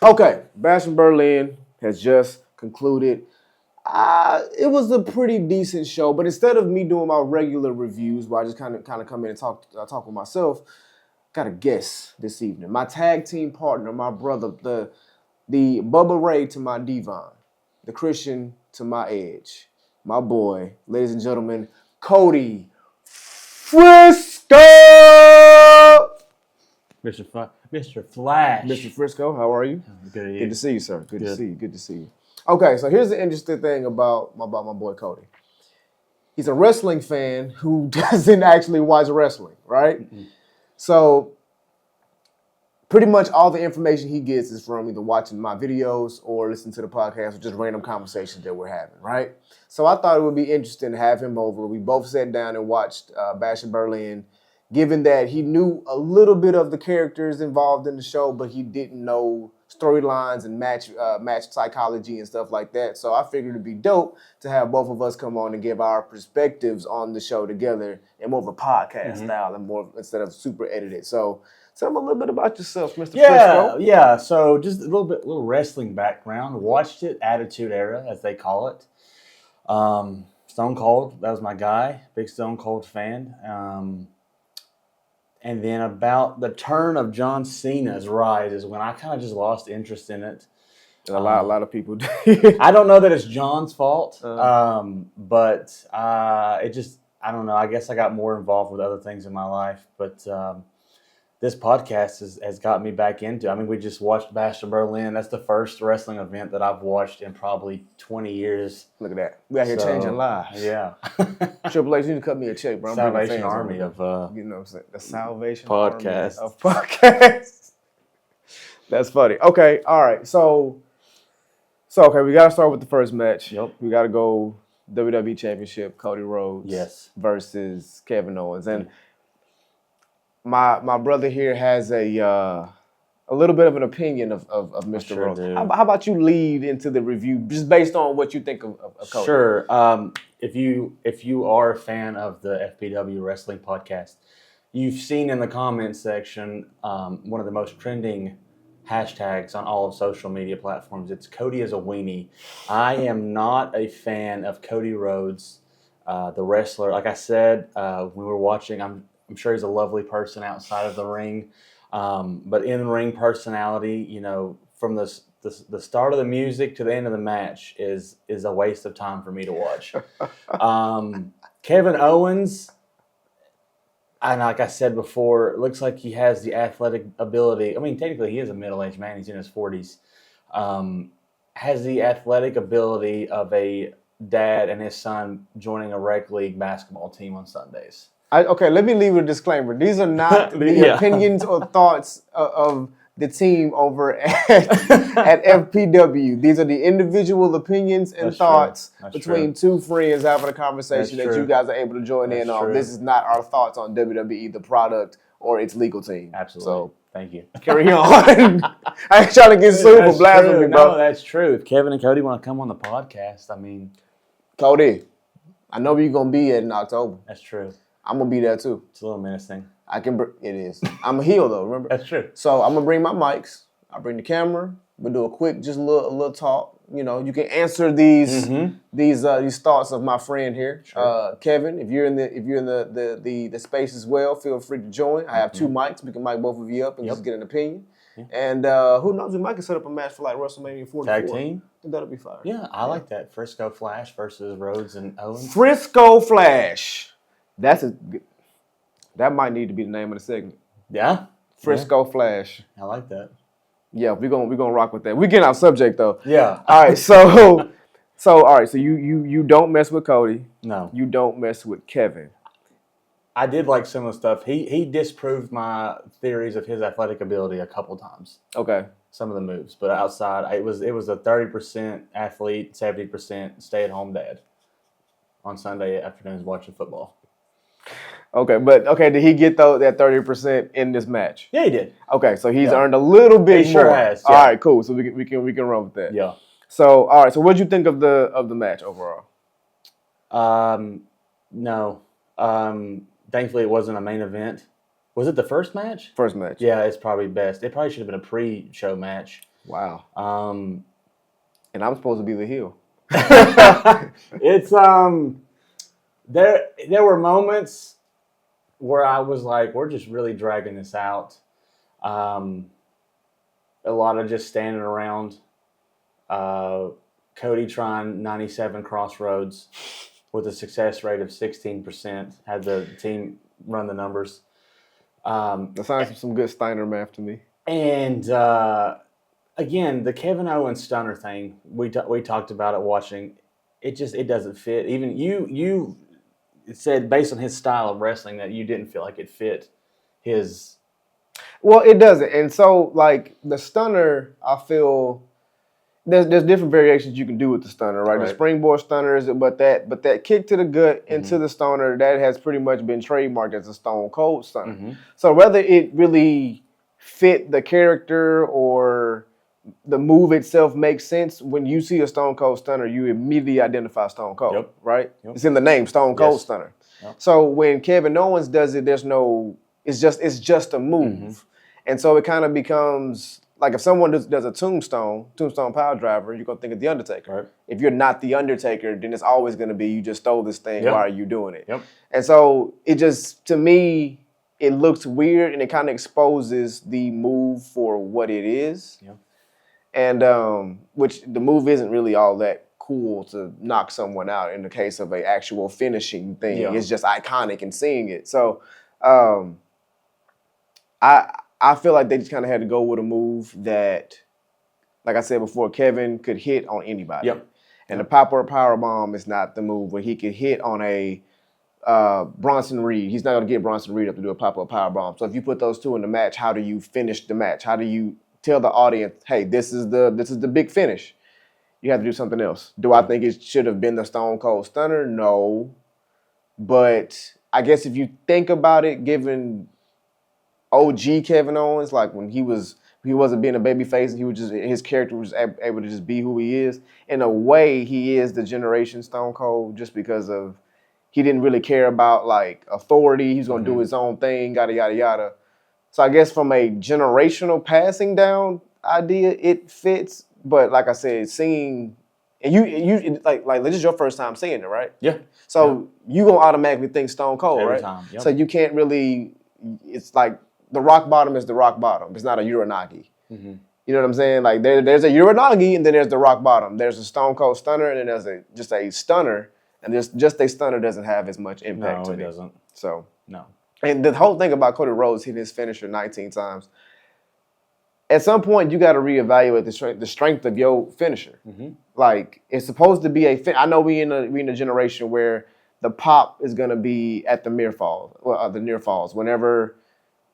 Okay, Bash in Berlin has just concluded. It was a pretty decent show, but instead of me doing my regular reviews, where I just kind of come in and talk with myself, got a guest this evening. My tag team partner, my brother, the Bubba Ray to my Devon, the Christian to my Edge, my boy, ladies and gentlemen, Cody Frisco. Mr. Flash. Mr. Frisco, how are you? Good. Good to see you, sir. Good to see you. Good to see you. Okay, so here's the interesting thing about my boy Cody. He's a wrestling fan who doesn't actually watch wrestling, right? Mm-hmm. So pretty much all the information he gets is from either watching my videos or listening to the podcast or just random conversations that we're having, right? So I thought it would be interesting to have him over. We both sat down and watched Bash in Berlin, given that he knew a little bit of the characters involved in the show, but he didn't know storylines and match psychology and stuff like that. So I figured it'd be dope to have both of us come on and give our perspectives on the show together in more of a podcast style and more instead of super edited. So tell me a little bit about yourself, Mr. Frisco. Yeah. So just a little wrestling background. Watched it, Attitude Era, as they call it. Stone Cold, that was my guy. Big Stone Cold fan. And then about the turn of John Cena's rise is when I kind of just lost interest in it. A lot of people do. I don't know that it's John's fault, but it just, I don't know. I guess I got more involved with other things in my life. But this podcast has got me back into it. I mean, we just watched Bash in Berlin. That's the first wrestling event that I've watched in probably 20 years. Look at that. We out here changing lives. Yeah. Triple H, you need to cut me a check, bro. Salvation Army of you know what I'm saying? The Salvation podcast. Army of podcasts. That's funny. Okay, all right. So okay, we got to start with the first match. Yep. We got to go WWE Championship, Cody Rhodes versus Kevin Owens. And my brother here has a little bit of an opinion of Mr. Rhodes. How about you lead into the review just based on what you think of Cody? Sure. If you are a fan of the FPW Wrestling Podcast, you've seen in the comments section one of the most trending hashtags on all of social media platforms. It's Cody is a weenie. I am not a fan of Cody Rhodes, the wrestler. Like I said, when we were watching, I'm sure he's a lovely person outside of the ring, but in-ring personality, you know, from the start of the music to the end of the match is a waste of time for me to watch. Kevin Owens, and like I said before, it looks like he has the athletic ability. I mean, technically, he is a middle-aged man. He's in his 40s. Has the athletic ability of a dad and his son joining a rec league basketball team on Sundays. Okay, let me leave with a disclaimer. These are not the opinions or thoughts of the team over at FPW. These are the individual opinions and thoughts between two friends having a conversation that you guys are able to join in on. This is not our thoughts on WWE, the product, or its legal team. Absolutely. So thank you. Carry on. I ain't trying to get sued for blasphemy, bro. No, that's true. If Kevin and Cody want to come on the podcast, I mean. Cody, I know where you're going to be at in October. That's true. I'm going to be there too. It's a little menacing. It is. I'm a heel though, remember? That's true. So I'm going to bring my mics. I'll bring the camera. We'll do a quick, just a little talk. You know, you can answer these thoughts of my friend here. Sure. Kevin, if you're in the space as well, feel free to join. I have two mics. We can mic both of you up and just get an opinion. Yeah. And who knows, we might can set up a match for like WrestleMania 44. Tag team? That'll be fire. Yeah, I like that. Frisco Flash versus Rhodes and Owens. Frisco Flash. That might need to be the name of the segment. Yeah. Frisco Flash. I like that. Yeah, we're gonna rock with that. We getting off subject though. Yeah. All right, so you don't mess with Cody. No. You don't mess with Kevin. I did like some of the stuff. He disproved my theories of his athletic ability a couple times. Okay. Some of the moves, but outside, it was a 30% athlete, 70% stay-at-home dad on Sunday afternoons watching football. Okay, did he get that 30% in this match? Yeah, he did. Okay, so he's earned a little bit he more. Sure has. Yeah. All right, cool. So we can run with that. Yeah. So all right, so what did you think of the match overall? No. Thankfully, it wasn't a main event. Was it the first match? First match. Yeah, it's probably best. It probably should have been a pre-show match. Wow. Um, And I'm supposed to be the heel. it's there were moments where I was like, we're just really dragging this out. A lot of just standing around. Cody trying 97 crossroads with a success rate of 16%. Had the team run the numbers. That sounds like some good Steiner math to me. And again, the Kevin Owens stunner thing, we talked about it watching. It doesn't fit. Even you said based on his style of wrestling that you didn't feel like it fit his. Well, it doesn't. And so, like, the stunner, I feel there's different variations you can do with the stunner, right? The springboard stunner is, but that kick to the gut into the stunner, that has pretty much been trademarked as a Stone Cold stunner. Mm-hmm. So whether it really fit the character or the move itself makes sense, when you see a Stone Cold stunner, you immediately identify Stone Cold, right? Yep. It's in the name, Stone Cold Stunner. Yep. So when Kevin Owens does it, it's just a move. Mm-hmm. And so it kind of becomes like if someone does a tombstone power driver, you're going to think of The Undertaker. Right. If you're not The Undertaker, then it's always going to be you just stole this thing, why are you doing it? Yep. And so it just, to me, it looks weird and it kind of exposes the move for what it is. Yep. And which the move isn't really all that cool to knock someone out in the case of an actual finishing thing. Yeah. It's just iconic in seeing it. So I feel like they just kind of had to go with a move that, like I said before, Kevin could hit on anybody. Yep. And the pop-up powerbomb is not the move where he could hit on a Bronson Reed. He's not going to get Bronson Reed up to do a pop-up powerbomb. So if you put those two in the match, how do you finish the match? How do you tell the audience, hey, this is the big finish? You have to do something else. Do I think it should have been the Stone Cold Stunner? No. But I guess if you think about it, given OG Kevin Owens, like when he wasn't being a babyface, his character was able to just be who he is. In a way, he is the generation Stone Cold just because of he didn't really care about like authority. He's gonna do his own thing, yada yada yada. So I guess from a generational passing down idea, it fits. But like I said, seeing and you like this is your first time seeing it, right? Yeah. So you gonna automatically think Stone Cold, every right? Time. Yep. So you can't really. It's like the rock bottom is the rock bottom. It's not a Uranagi. Mm-hmm. You know what I'm saying? Like there's a Uranagi and then there's the rock bottom. There's a Stone Cold Stunner and then there's just a stunner. And just a stunner doesn't have as much impact to me. No, it doesn't. So no. And the whole thing about Cody Rhodes hitting his finisher 19 times, at some point you got to reevaluate the strength of your finisher. Mm-hmm. Like it's supposed to be I know we in a generation where the pop is going to be at the near falls. Whenever,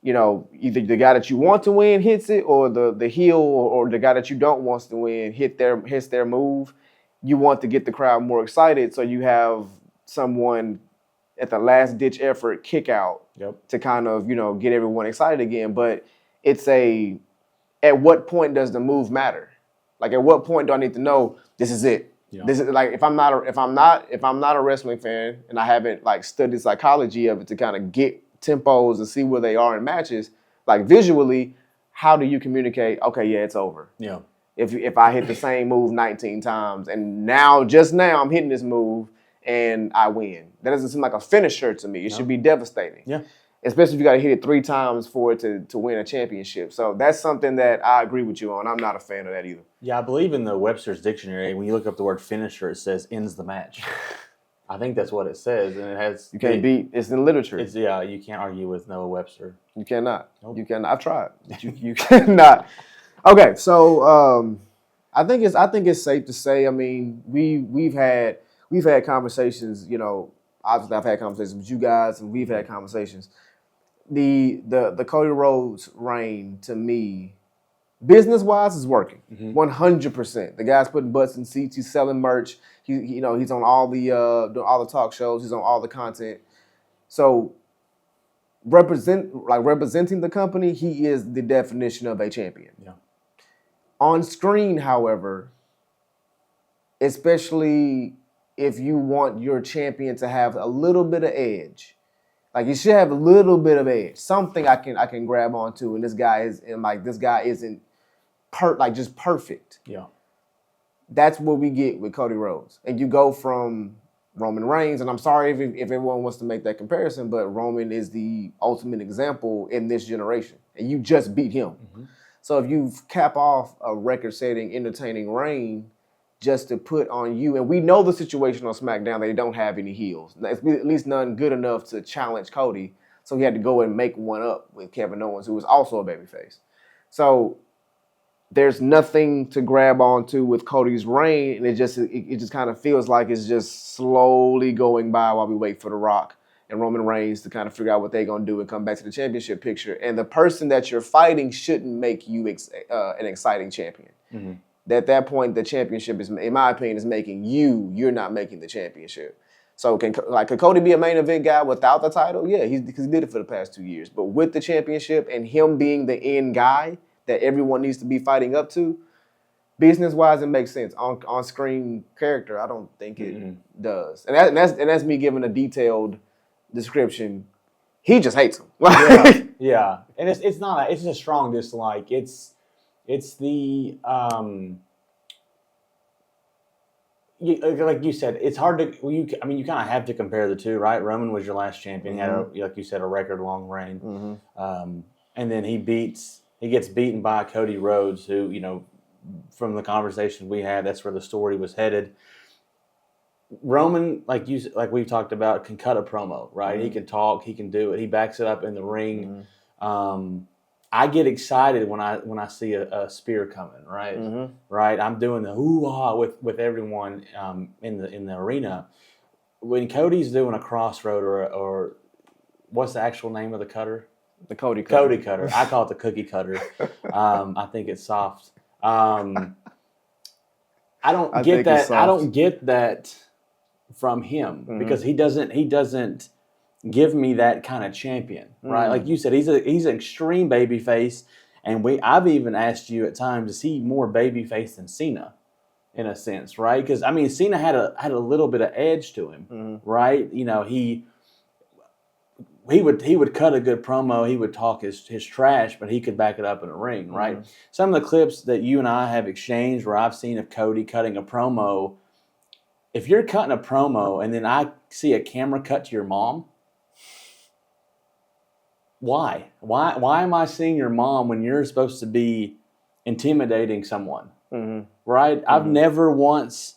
you know, either the guy that you want to win hits it or the heel or the guy that you don't want to win hits their move. You want to get the crowd more excited, so you have someone at the last ditch effort kick out to kind of, you know, get everyone excited again. But at what point does the move matter? Like at what point do I need to know this is it? Yeah. This is like if I'm not a wrestling fan and I haven't like studied psychology of it to kind of get tempos and see where they are in matches, like visually, how do you communicate? Okay, yeah, it's over. Yeah. If I hit the same move 19 times and just now I'm hitting this move and I win. That doesn't seem like a finisher to me. It should be devastating. Yeah. Especially if you got to hit it 3 times for it to win a championship. So that's something that I agree with you on. I'm not a fan of that either. Yeah, I believe in the Webster's Dictionary, when you look up the word finisher, it says ends the match. I think that's what it says, and it has. You can't beat. It's in literature. You can't argue with Noah Webster. You cannot. Nope. You cannot. I've tried. You cannot. Okay, so I think it's safe to say. I mean, we've had conversations. You know, obviously I've had conversations with you guys, and we've had conversations. The Cody Rhodes reign to me, business wise, is working 100%. The guy's putting butts in seats. He's selling merch. He's on all the talk shows. He's on all the content. So representing the company, he is the definition of a champion. Yeah. On screen, however, especially if you want your champion to have a little bit of edge, like you should have a little bit of edge, something I can grab onto, and this guy isn't just perfect. Yeah. That's what we get with Cody Rhodes. And you go from Roman Reigns, and I'm sorry if everyone wants to make that comparison, but Roman is the ultimate example in this generation. And you just beat him. Mm-hmm. So if you cap off a record-setting, entertaining reign just to put on you, and we know the situation on SmackDown, they don't have any heels. At least none good enough to challenge Cody. So he had to go and make one up with Kevin Owens, who was also a babyface. So there's nothing to grab onto with Cody's reign, and it just kind of feels like it's just slowly going by while we wait for The Rock and Roman Reigns to kind of figure out what they're going to do and come back to the championship picture. And the person that you're fighting shouldn't make you an exciting champion. Mm-hmm. At that point, the championship is, in my opinion, is making you're not making the championship. So could Cody be a main event guy without the title? Yeah, because he did it for the past 2 years. But with the championship and him being the end guy that everyone needs to be fighting up to, business-wise, it makes sense. On-screen character, I don't think it does. And that's me giving a detailed description. He just hates him. Yeah. And it's just a strong dislike. It's the like you said, it's hard to. You kind of have to compare the two, right? Roman was your last champion. He had, like you said, a record-long reign, and then he gets beaten by Cody Rhodes, who, from the conversation we had, that's where the story was headed. Roman, like we've talked about, can cut a promo, right? He can talk, he can do it. He backs it up in the ring. I get excited when I see a spear coming, right? Right. I'm doing the hoo-ha with everyone in the arena. When Cody's doing a crossroad or what's the actual name of the cutter? The Cody cutter. Cody cutter. I call it the cookie cutter. I think it's soft. I don't get that. I don't get that from him because he doesn't give me that kind of champion, right? Like you said, he's an extreme babyface, and I've even asked you at times, is he more babyface than Cena, in a sense, right? Because Cena had a little bit of edge to him, right? He would cut a good promo, he would talk his trash, but he could back it up in a ring, right? Some of the clips that you and I have exchanged where I've seen of Cody cutting a promo, if you're cutting a promo and then I see a camera cut to your mom, why? Why am I seeing your mom when you're supposed to be intimidating someone, right? I've never once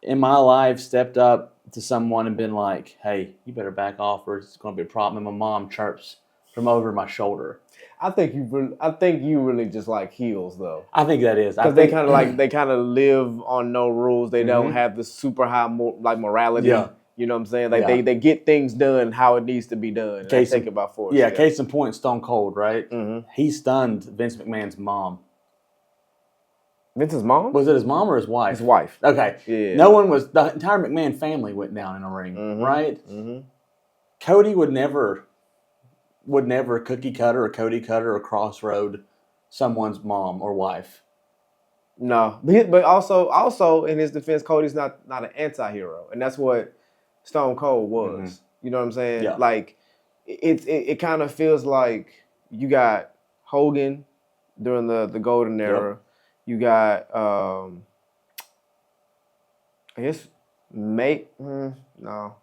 in my life stepped up to someone and been like, hey, you better back off or it's going to be a problem. And my mom chirps from over my shoulder. I think you really just like heels, though. I think that is. Because they kind of live on no rules. They don't have the super high morality. Yeah. You know what I'm saying? Like they get things done how it needs to be done. They take it by force. Yeah, case in point, Stone Cold, right? He stunned Vince McMahon's mom. Vince's mom? Was it his mom or his wife? His wife. Okay. Yeah. The entire McMahon family went down in a ring, right? Cody would never cookie cutter or Cody cutter or crossroad someone's mom or wife. No, but also in his defense, Cody's not an anti-hero, and that's what Stone Cold was. You know what I'm saying? Yeah. Like it kind of feels like you got Hogan during the golden era. Yep. You got I guess no.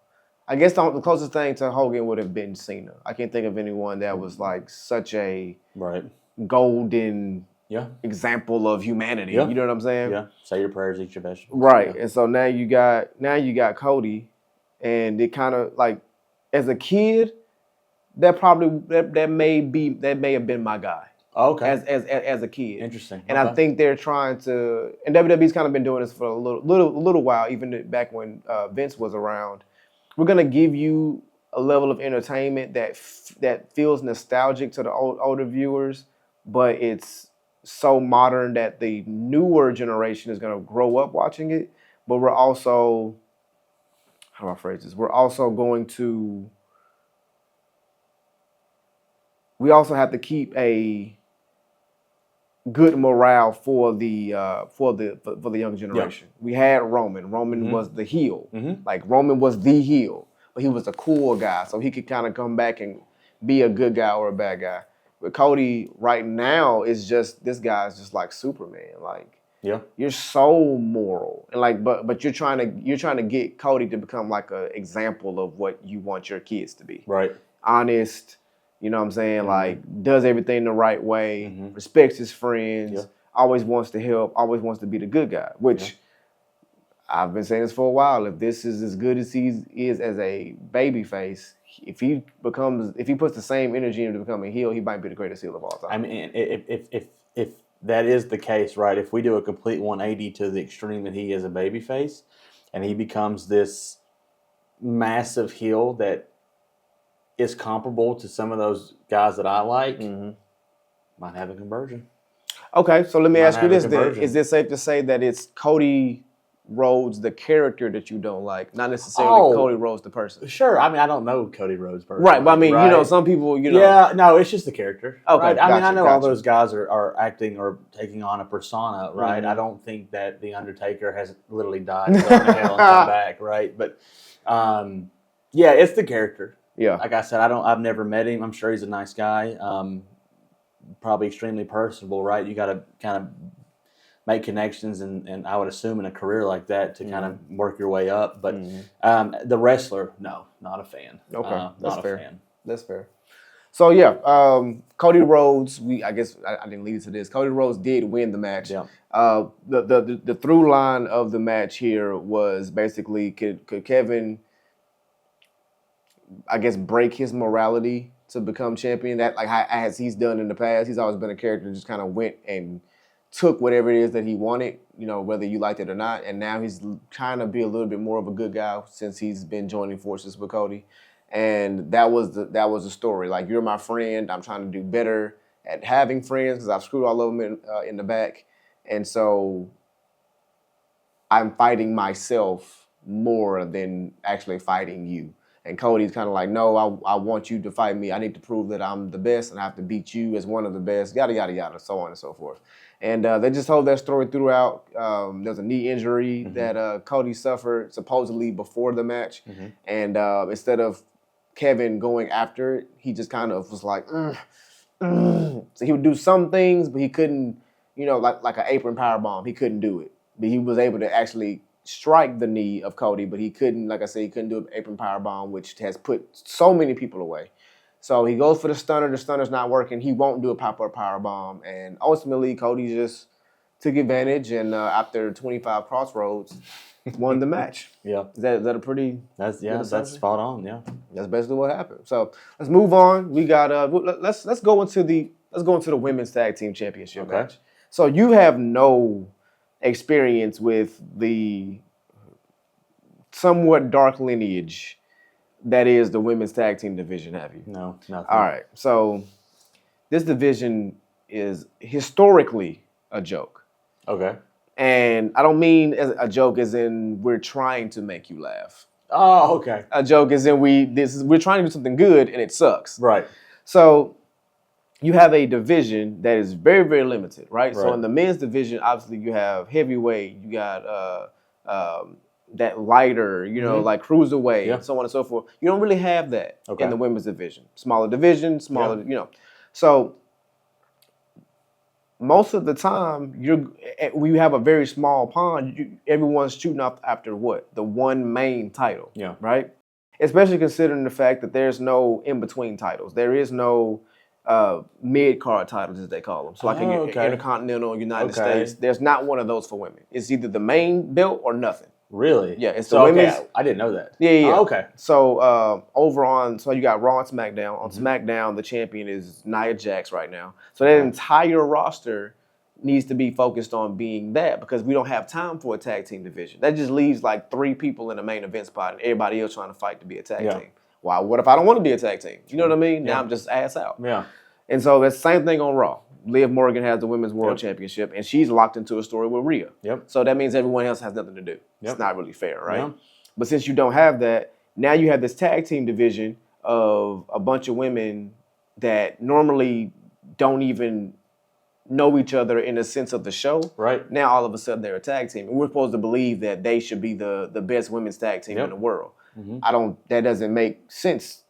I guess the closest thing to Hogan would have been Cena. I can't think of anyone that was like such a golden example of humanity. Yeah. You know what I'm saying? Yeah. Say your prayers, eat your vegetables. Right. Yeah. And so now you got Cody, and it kind of like as a kid, that may have been my guy. Oh, okay. As a kid. Interesting. And I think they're trying to, and WWE's kind of been doing this for a little while, even back when Vince was around. We're gonna give you a level of entertainment that feels nostalgic to the older viewers, but it's so modern that the newer generation is gonna grow up watching it. But we're also, how do I phrase this? We're also going to. We also have to keep a good morale for the young generation. Yeah. We had Roman. Roman was the heel. Like Roman was the heel, but he was a cool guy, so he could kind of come back and be a good guy or a bad guy. But Cody right now is just this guy's just like Superman. Like you're so moral and like but you're trying to get Cody to become like an example of what you want your kids to be. Right. Honest, you know what I'm saying? Like does everything the right way, respects his friends, always wants to help, always wants to be the good guy, which I've been saying this for a while. If this is as good as he is as a baby face, if he puts the same energy into becoming a heel, he might be the greatest heel of all time. I mean, if that is the case, right? If we do a complete 180 to the extreme that he is a baby face, and he becomes this massive heel that is comparable to some of those guys that I like, might have a conversion. Okay, so let me ask you this then. Is it safe to say that it's Cody Rhodes, the character that you don't like, not necessarily Cody Rhodes, the person? Sure. I mean, I don't know Cody Rhodes personally. Right, but I mean, some people, Yeah, no, it's just the character. Okay, right? I mean, I know all those guys are acting or taking on a persona, right? I don't think that The Undertaker has literally died, gone to hell, and come back, right? But, yeah, it's the character. Yeah. Like I said, I've never met him. I'm sure he's a nice guy. Probably extremely personable, right? You got to kind of make connections, and I would assume in a career like that to kind of work your way up. But the wrestler, no, not a fan. Okay, that's fair. Fan. That's fair. So yeah, Cody Rhodes. I guess I didn't lead to this. Cody Rhodes did win the match. Yeah. The through line of the match here was basically could Kevin, I guess, break his morality to become champion? That like as he's done in the past, he's always been a character that just kind of went and took whatever it is that he wanted, whether you liked it or not. And now he's trying to be a little bit more of a good guy since he's been joining forces with Cody. And that was the story. Like, you're my friend. I'm trying to do better at having friends because I've screwed all of them in the back. And so I'm fighting myself more than actually fighting you. And Cody's kind of like, no, I want you to fight me. I need to prove that I'm the best and I have to beat you as one of the best, yada, yada, yada, so on and so forth. And they just told that story throughout. There's a knee injury that Cody suffered supposedly before the match. And instead of Kevin going after it, he just kind of was like, So he would do some things, but he couldn't, like an apron powerbomb. He couldn't do it. But he was able to actually strike the knee of Cody, but he couldn't, like I said, he couldn't do an apron powerbomb, which has put so many people away. So he goes for the stunner. The stunner's not working. He won't do a pop-up powerbomb. And ultimately, Cody just took advantage and after 25 crossroads, won the match. Yeah. Is that a pretty... That's spot on, yeah. That's basically what happened. So let's move on. We got let's go into the women's tag team championship match. So you have no experience with the somewhat dark lineage that is the women's tag team division, have you? No, nothing. All right. So this division is historically a joke. Okay. And I don't mean as a joke as in we're trying to make you laugh. Oh, okay. A joke is in we're trying to do something good and it sucks. Right. So you have a division that is very, very limited, right? So in the men's division, obviously you have heavyweight, you got that lighter, like cruiserweight, and so on and so forth. You don't really have that in the women's division. Smaller division, So most of the time, when you have a very small pond, everyone's shooting up after what? The one main title, right? Especially considering the fact that there's no in-between titles. There is no mid-card titles, as they call them. So like Intercontinental, United States, there's not one of those for women. It's either the main belt or nothing. Really? Yeah, it's the women's. I didn't know that. Yeah. Oh, okay. So so you got Raw and SmackDown. On SmackDown, the champion is Nia Jax right now. So that entire roster needs to be focused on being that because we don't have time for a tag team division. That just leaves like 3 people in the main event spot and everybody else trying to fight to be a tag team. Why? What if I don't want to be a tag team? You know what I mean? Now I'm just ass out. Yeah. And so that's the same thing on Raw. Liv Morgan has the Women's World Championship, and she's locked into a story with Rhea. Yep. So that means everyone else has nothing to do. It's not really fair, right? Yep. But since you don't have that, now you have this tag team division of a bunch of women that normally don't even know each other in the sense of the show. Right. Now all of a sudden they're a tag team, and we're supposed to believe that they should be the best women's tag team in the world. That doesn't make sense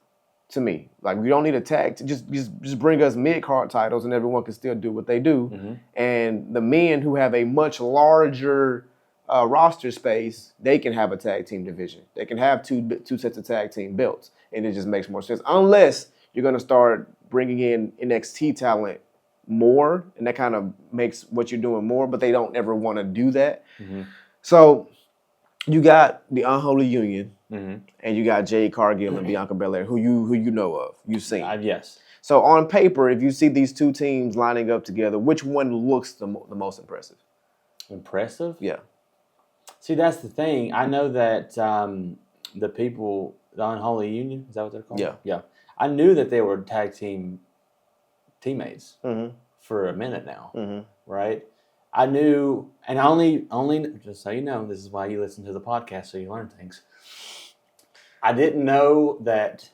to me. Like, we don't need a tag. Just bring us mid-card titles, and everyone can still do what they do. Mm-hmm. And the men who have a much larger roster space, they can have a tag team division. They can have two sets of tag team belts, and it just makes more sense. Unless you're going to start bringing in NXT talent more, and that kind of makes what you're doing more, but they don't ever want to do that. Mm-hmm. So you got the Unholy Union, Mm-hmm. and you got Jade Cargill and Bianca Belair, who you know of, you've seen. Yes. So on paper, if you see these two teams lining up together, which one looks the most impressive? Impressive? Yeah. See, that's the thing. I know that the people, the Unholy Union, is that what they're called? Yeah. Yeah. I knew that they were tag team teammates Mm-hmm. for a minute now, Mm-hmm. right? I knew, and I only, just so you know, this is why you listen to the podcast, so you learn things. I didn't know that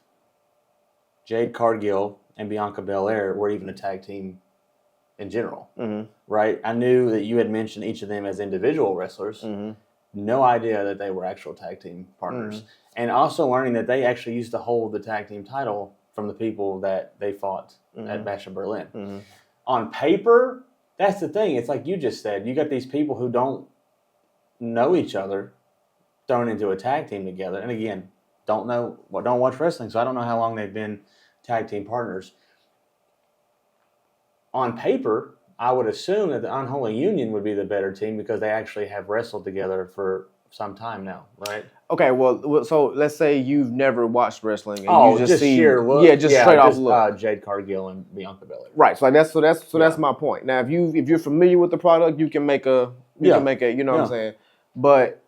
Jade Cargill and Bianca Belair were even a tag team in general, right? I knew that you had mentioned each of them as individual wrestlers. Mm-hmm. No idea that they were actual tag team partners. And also learning that they actually used to hold the tag team title from the people that they fought at Bash of Berlin. On paper, that's the thing. It's like you just said. You got these people who don't know each other thrown into a tag team together. And again, don't watch wrestling, so I don't know how long they've been tag team partners. On paper, I would assume that the Unholy Union would be the better team because they actually have wrestled together for some time now, right? Okay, well, so let's say you've never watched wrestling, and you just see, sheer look. straight off look. Jade Cargill and Bianca Belair. Right. So that's my point. Now, if you're familiar with the product, you can make a you know what I'm saying. But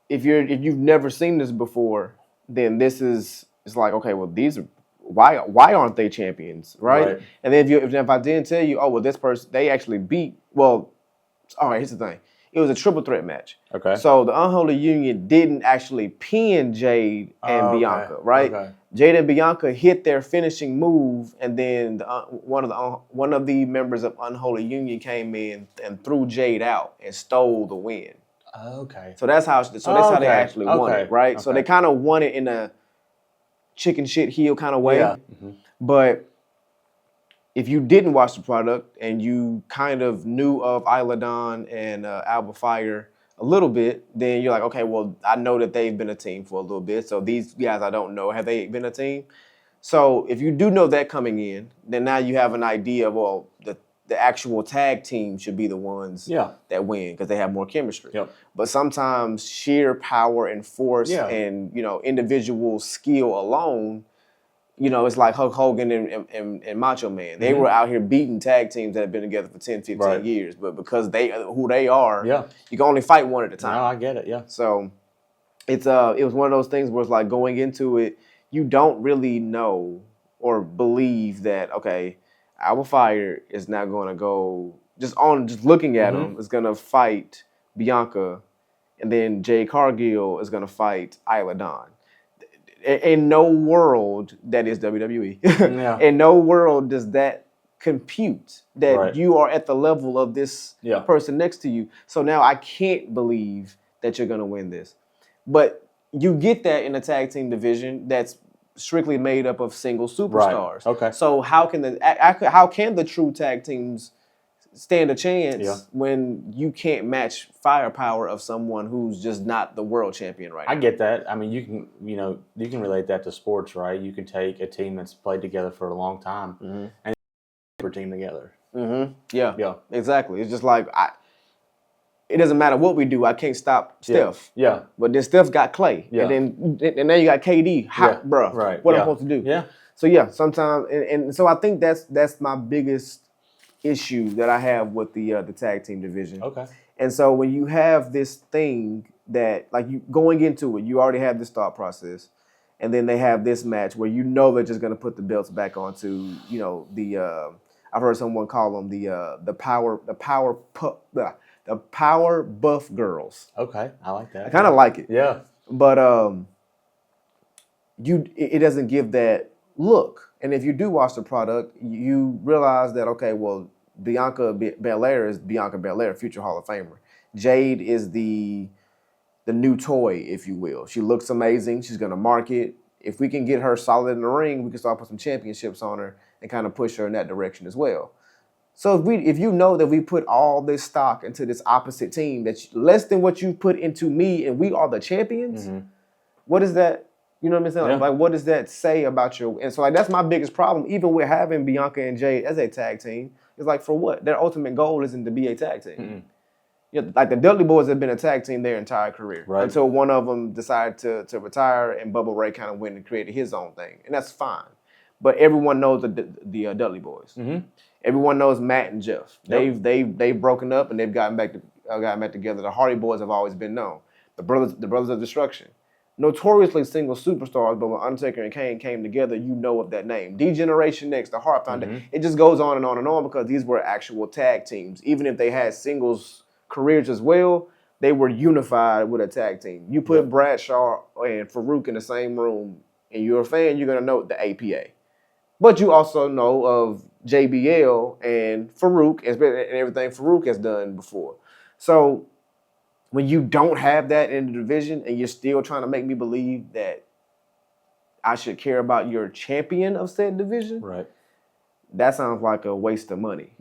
if you've never seen this before, then it's like, okay, well, these are why aren't they champions, right? And then if I didn't tell you, oh well, this person they actually beat. Well, all right. Here's the thing. It was a triple threat match. Okay. So the Unholy Union didn't actually pin Jade and Bianca, right? Okay. Jade and Bianca hit their finishing move, and then one of the members of Unholy Union came in and threw Jade out and stole the win. Okay. So that's how they actually won it, right? Okay. So they kind of won it in a chicken shit heel kind of way. Yeah. But if you didn't watch the product and you kind of knew of Isla Dawn and Alba Fire a little bit, then you're like, okay, well, I know that they've been a team for a little bit. So these guys I don't know, have they been a team? So if you do know that coming in, then now you have an idea of, well, the actual tag team should be the ones that win because they have more chemistry. Yep. But sometimes sheer power and force and individual skill alone, it's like Hulk Hogan and Macho Man. They were out here beating tag teams that have been together for 10, 15 years. But because who they are, you can only fight one at a time. No, I get it, yeah. So it was one of those things where it's like going into it, you don't really know or believe that, okay, Alba Fire is not going to go, just looking at him, is going to fight Bianca, and then Jade Cargill is going to fight Isla Dawn. In no world, that is WWE, in no world does that compute that you are at the level of this person next to you. So now I can't believe that you're going to win this. But you get that in a tag team division that's strictly made up of single superstars. Right. Okay. So how can the true tag teams stand a chance when you can't match firepower of someone who's just not the world champion right now? I get that. I mean, you can relate that to sports, right? You can take a team that's played together for a long time and put a team together. Yeah. Exactly. It's just like it doesn't matter what we do. I can't stop Steph. Yeah. But then Steph got Clay. Yeah. And then you got KD. Bruh. Right. What am I supposed to do? Yeah. So sometimes and so I think that's my biggest issue that I have with the tag team division. Okay. And so when you have this thing that, like, you going into it, you already have this thought process, and then they have this match where they're just going to put the belts back onto, I've heard someone call them the power buff girls. Okay, I like that. I kind of like it. Yeah. But it doesn't give that look. And if you do watch the product, you realize that, okay, well, Bianca Belair is Bianca Belair, future Hall of Famer. Jade is the new toy, if you will. She looks amazing. She's going to market. If we can get her solid in the ring, we can start put some championships on her and kind of push her in that direction as well. So if you know that we put all this stock into this opposite team that's less than what you put into me, and we are the champions, what is that? You know what I'm saying? Yeah. Like, what does that say about your? And so, like, that's my biggest problem. Even with having Bianca and Jade as a tag team, it's like, for what? Their ultimate goal isn't to be a tag team. You know, like the Dudley Boys have been a tag team their entire career until one of them decided to retire, and Bubba Ray kind of went and created his own thing, and that's fine. But everyone knows the Dudley Boys. Everyone knows Matt and Jeff. Yep. They've broken up and they've gotten back together. The Hardy Boys have always been known. The Brothers of Destruction. Notoriously single superstars, but when Undertaker and Kane came together, you know of that name. D-Generation X, the Hart Foundation. It just goes on and on and on because these were actual tag teams. Even if they had singles careers as well, they were unified with a tag team. You put Bradshaw and Farouk in the same room, and you're a fan, you're going to know the APA. But you also know of JBL and Farouk and everything Farouk has done before. So when you don't have that in the division and you're still trying to make me believe that I should care about your champion of said division, that sounds like a waste of money.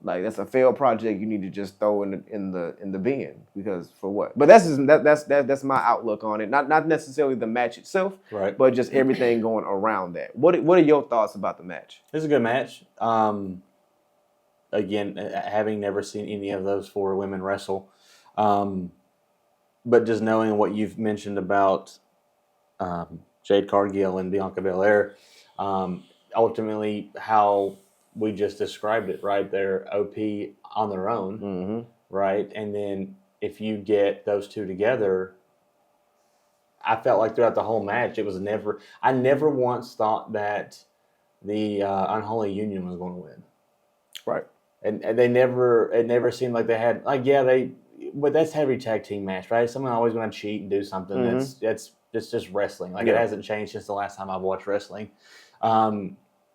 Like, that's a failed project you need to just throw in the bin, because for what? But that's my outlook on it. Not necessarily the match itself, but just everything going around that. What are your thoughts about the match? It's a good match. Again, having never seen any of those 4 women wrestle, but just knowing what you've mentioned about Jade Cargill and Bianca Belair, ultimately how we just described it, right? They're OP on their own, right? And then if you get those two together, I felt like throughout the whole match, I never once thought that the Unholy Union was going to win. Right. And it never seemed like they had, but that's every tag team match, right? Someone always going to cheat and do something that's just wrestling. Like, it hasn't changed since the last time I've watched wrestling.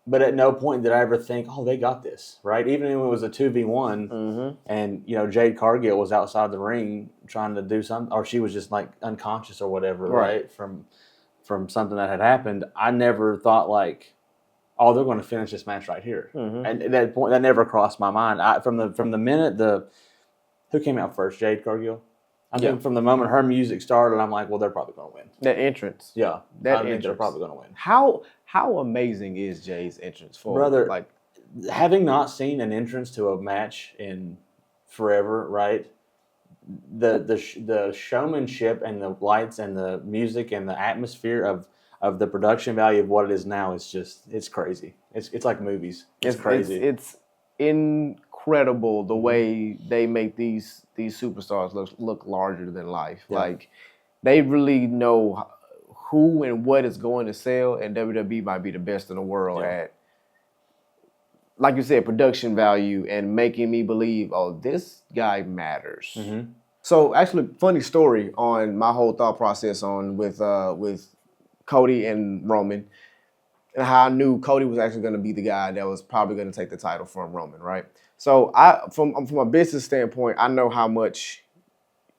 But at no point did I ever think, oh, they got this, right? Even when it was a 2v1 and, Jade Cargill was outside the ring trying to do something, or she was just like unconscious or whatever, right? From something that had happened, I never thought like, oh, they're going to finish this match right here. And at that point, that never crossed my mind. From the minute who came out first, Jade Cargill? I think from the moment her music started, I'm like, well, they're probably going to win. That entrance. Yeah. I think they're probably going to win. How amazing is Jade's entrance for? Brother, like, having not seen an entrance to a match in forever, right? The showmanship and the lights and the music and the atmosphere of the production value of what it is now is just, it's crazy. It's like movies. It's crazy. It's incredible the way they make these superstars look larger than life. Yeah. Like, they really know who and what is going to sell, and WWE might be the best in the world at, like you said, production value and making me believe, oh, this guy matters. So, actually, funny story on my whole thought process with Cody and Roman, and how I knew Cody was actually going to be the guy that was probably going to take the title from Roman, right? So, from a business standpoint, I know how much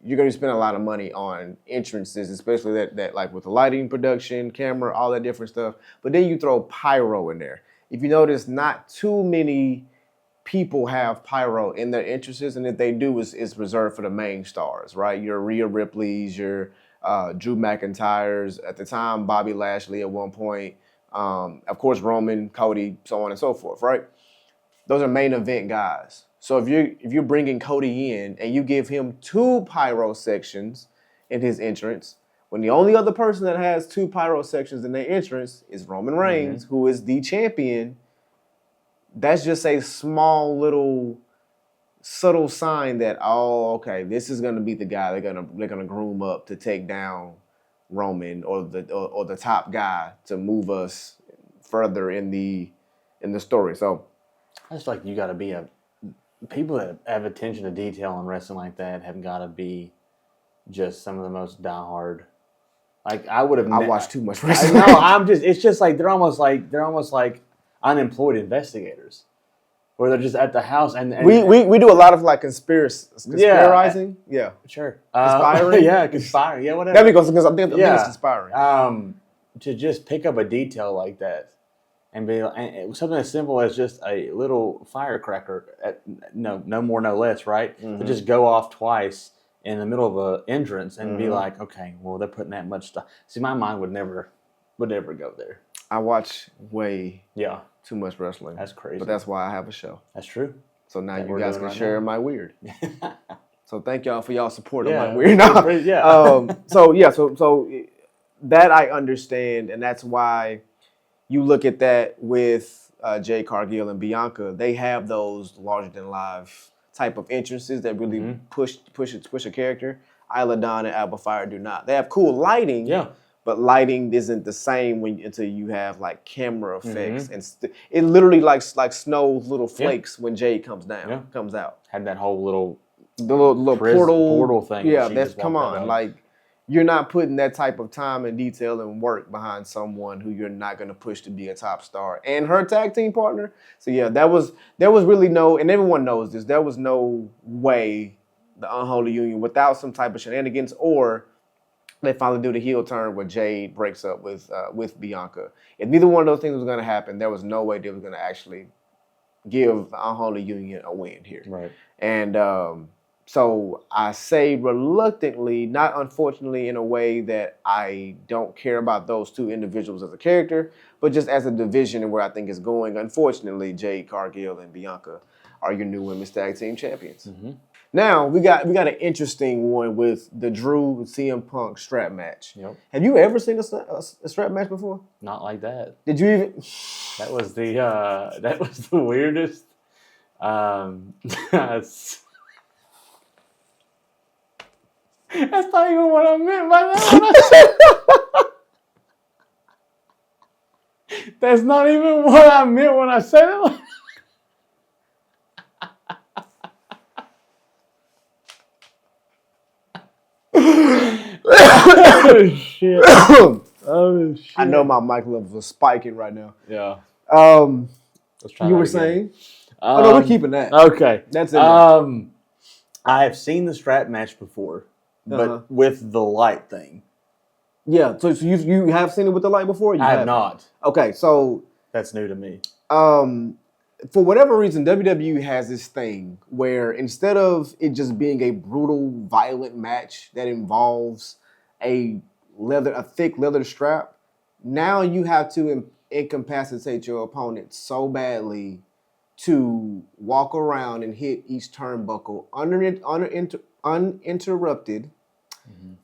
you're going to spend a lot of money on entrances, especially that like with the lighting, production, camera, all that different stuff. But then you throw pyro in there. If you notice, not too many people have pyro in their entrances, and if they do, it's reserved for the main stars, right? Your Rhea Ripley's, your Drew McIntyre's, at the time, Bobby Lashley at one point, of course, Roman, Cody, so on and so forth, right? Those are main event guys. So if you're bringing Cody in and you give him 2 pyro sections in his entrance, when the only other person that has 2 pyro sections in their entrance is Roman Reigns, who is the champion, that's just a small little subtle sign that, oh, okay, this is gonna be the guy they're gonna groom up to take down Roman or the top guy to move us further in the story. So I just feel like you got to be people that have attention to detail in wrestling like that have got to be just some of the most diehard. Like, I watch too much wrestling. I know. It's just like they're almost like unemployed investigators, where they're just at the house and we do a lot of like conspirizing. Yeah, sure. Conspiring. Conspiring. Yeah, whatever. That because I think it's conspiring. to just pick up a detail like that and be and something as simple as just a little firecracker, no more, no less, right? To just go off twice in the middle of an entrance and be like, okay, well, they're putting that much stuff. See, my mind would never go there. I watch way Yeah. too much wrestling. That's crazy. But that's why I have a show. That's true. So now That you we're guys doing can right share now. my weird. So thank y'all for y'all support of Yeah. my weird. So that I understand, and that's why you look at that with Jade Cargill and Bianca. They have those larger than life type of entrances that really push a character. Isla Dawn and Alba Fire do not. They have cool lighting. Yeah. But lighting isn't the same until you have like camera effects and it literally like snows little flakes when Jade comes out. Had that whole little portal thing. Yeah, she that's just come walked on. out. Like you're not putting that type of time and detail and work behind someone who you're not going to push to be a top star and her tag team partner. So yeah, there was really no, and everyone knows this. There was no way the Unholy Union without some type of shenanigans or they finally do the heel turn where Jade breaks up with Bianca. If neither one of those things was going to happen, there was no way they were going to actually give the Unholy Union a win here. Right. And so I say reluctantly, not unfortunately in a way that I don't care about those two individuals as a character, but just as a division and where I think it's going. Unfortunately, Jade Cargill and Bianca are your new women's tag team champions. Now we got an interesting one with the Drew and CM Punk strap match. Yep. Have you ever seen a strap match before? Not like that. Did you even? That was the weirdest. That's not even what I meant by that. That's not even what I meant when I said it. Like, oh shit! Oh shit! I know my mic levels are spiking right now. Yeah. You were saying? Oh no, we're keeping that. Okay, That's it. I have seen the strap match before, but with the light thing. Yeah. So you have seen it with the light before? I have not. Okay, so That's new to me. For whatever reason, WWE has this thing where instead of it just being a brutal, violent match that involves a thick leather strap, now you have to incapacitate your opponent so badly to walk around and hit each turnbuckle uninterrupted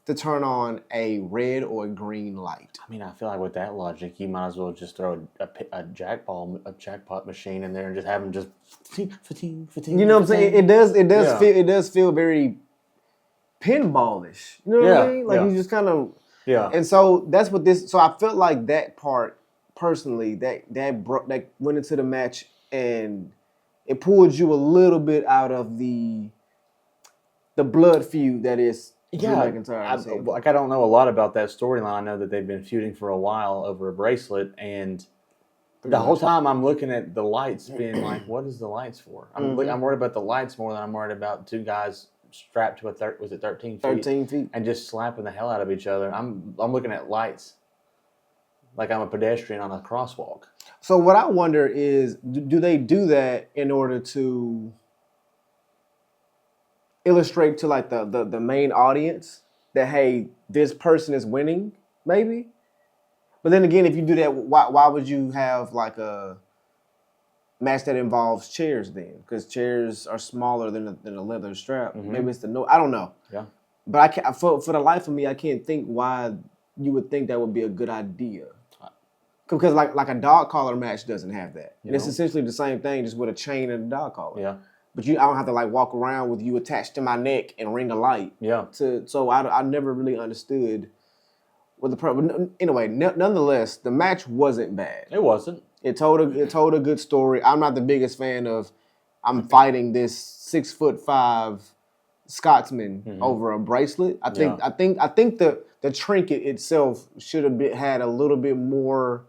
to turn on a red or a green light. I mean, I feel like with that logic, you might as well just throw a jackpot machine in there and just have them just fatigue. You know what I'm saying? It does feel very pinballish. You know what I mean? Like you just kind of And so that's what this. So I felt like that part personally that went into the match and it pulled you a little bit out of the blood feud that is. Yeah, I don't know a lot about that storyline. I know that they've been feuding for a while over a bracelet, and the whole time I'm looking at the lights, being like, "What is the lights for?" I'm worried about the lights more than I'm worried about two guys strapped to 13 feet? 13 feet, and just slapping the hell out of each other. I'm looking at lights like I'm a pedestrian on a crosswalk. So what I wonder is, do they do that in order to illustrate to like the main audience that, hey, this person is winning, maybe? But then again, if you do that, why would you have like a match that involves chairs then? Because chairs are smaller than a leather strap. Maybe it's I don't know. Yeah. But I can't, for the life of me, I can't think why you would think that would be a good idea. Because like a dog collar match doesn't have that. And it's essentially the same thing, just with a chain and a dog collar. Yeah. But I don't have to like walk around with you attached to my neck and ring a light. Yeah. So I never really understood what the problem. Anyway, nonetheless, the match wasn't bad. It wasn't. It told a good story. I'm not the biggest fan of I'm fighting this 6'5" Scotsman over a bracelet. I think the trinket itself should have had a little bit more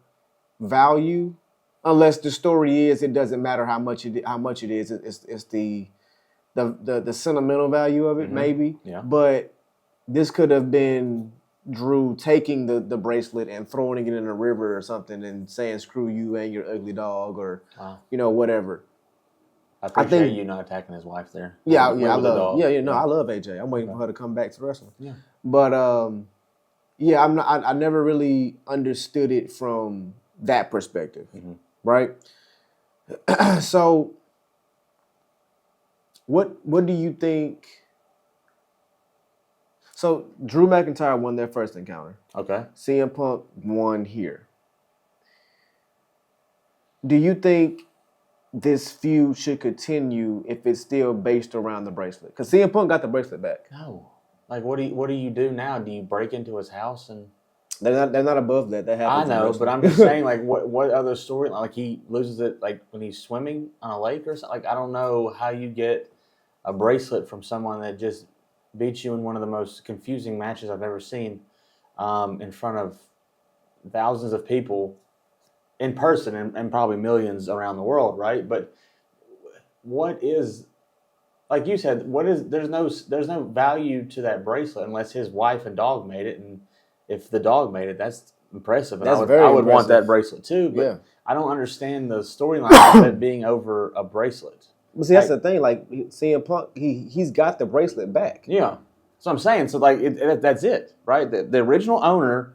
value. Unless the story is, it doesn't matter how much it is. It's the sentimental value of it, maybe. Yeah. But this could have been Drew taking the bracelet and throwing it in a river or something and saying "screw you and your ugly dog" or whatever. I appreciate you not attacking his wife there. Yeah, I love. I love AJ. I'm waiting for her to come back to wrestling. Yeah, but I'm not. I never really understood it from that perspective, right? So, what do you think? So Drew McIntyre won their first encounter. Okay. CM Punk won here. Do you think this feud should continue if it's still based around the bracelet? Because CM Punk got the bracelet back. No. Like, what do you do now? Do you break into his house and? They're not above that. That happens. I know, but I'm just saying, like, what other story? Like, he loses it, like when he's swimming on a lake or something. Like, I don't know how you get a bracelet from someone that just beats you in one of the most confusing matches I've ever seen, in front of thousands of people in person and probably millions around the world, right? But what is, like you said, there's no value to that bracelet unless his wife and dog made it, and if the dog made it, that's impressive. And I would want that bracelet too, but I don't understand the storyline of it being over a bracelet. But see, that's the thing. Like CM Punk, he's got the bracelet back. Yeah, so I'm saying, so like that's it, right? The original owner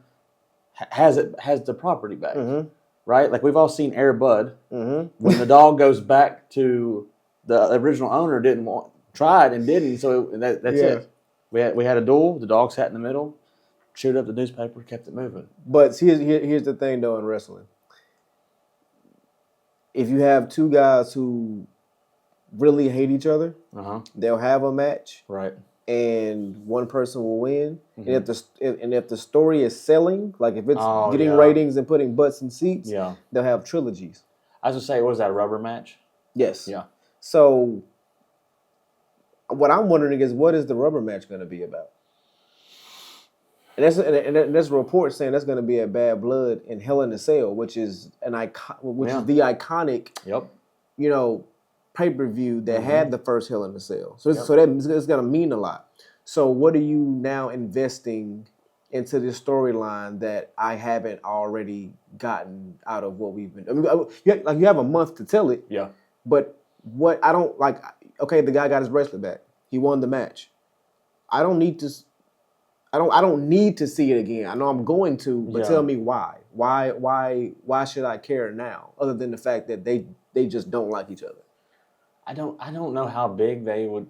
has the property back, right? Like we've all seen Air Bud when the dog goes back to the original owner, tried and didn't, so that's it. We had a duel. The dog sat in the middle, chewed up the newspaper, kept it moving. But here's the thing, though, in wrestling. If you have two guys who really hate each other, they'll have a match, right? And one person will win. And if the story is selling, like if it's getting ratings and putting butts in seats, they'll have trilogies. I was gonna say, what was that, a rubber match? Yes. Yeah. So what I'm wondering is, what is the rubber match going to be about? And there's a report saying that's going to be a Bad Blood in Hell in a Cell, which is is the iconic, pay-per-view that had the first Hell in a Cell. So it's going to mean a lot. So what are you now investing into this storyline that I haven't already gotten out of what we've been? I mean, you have a month to tell it. Yeah. But what I don't like. Okay, the guy got his bracelet back. He won the match. I don't need to see it again. I know I'm going to, but tell me why. Why should I care now? Other than the fact that they just don't like each other. I don't know how big they would.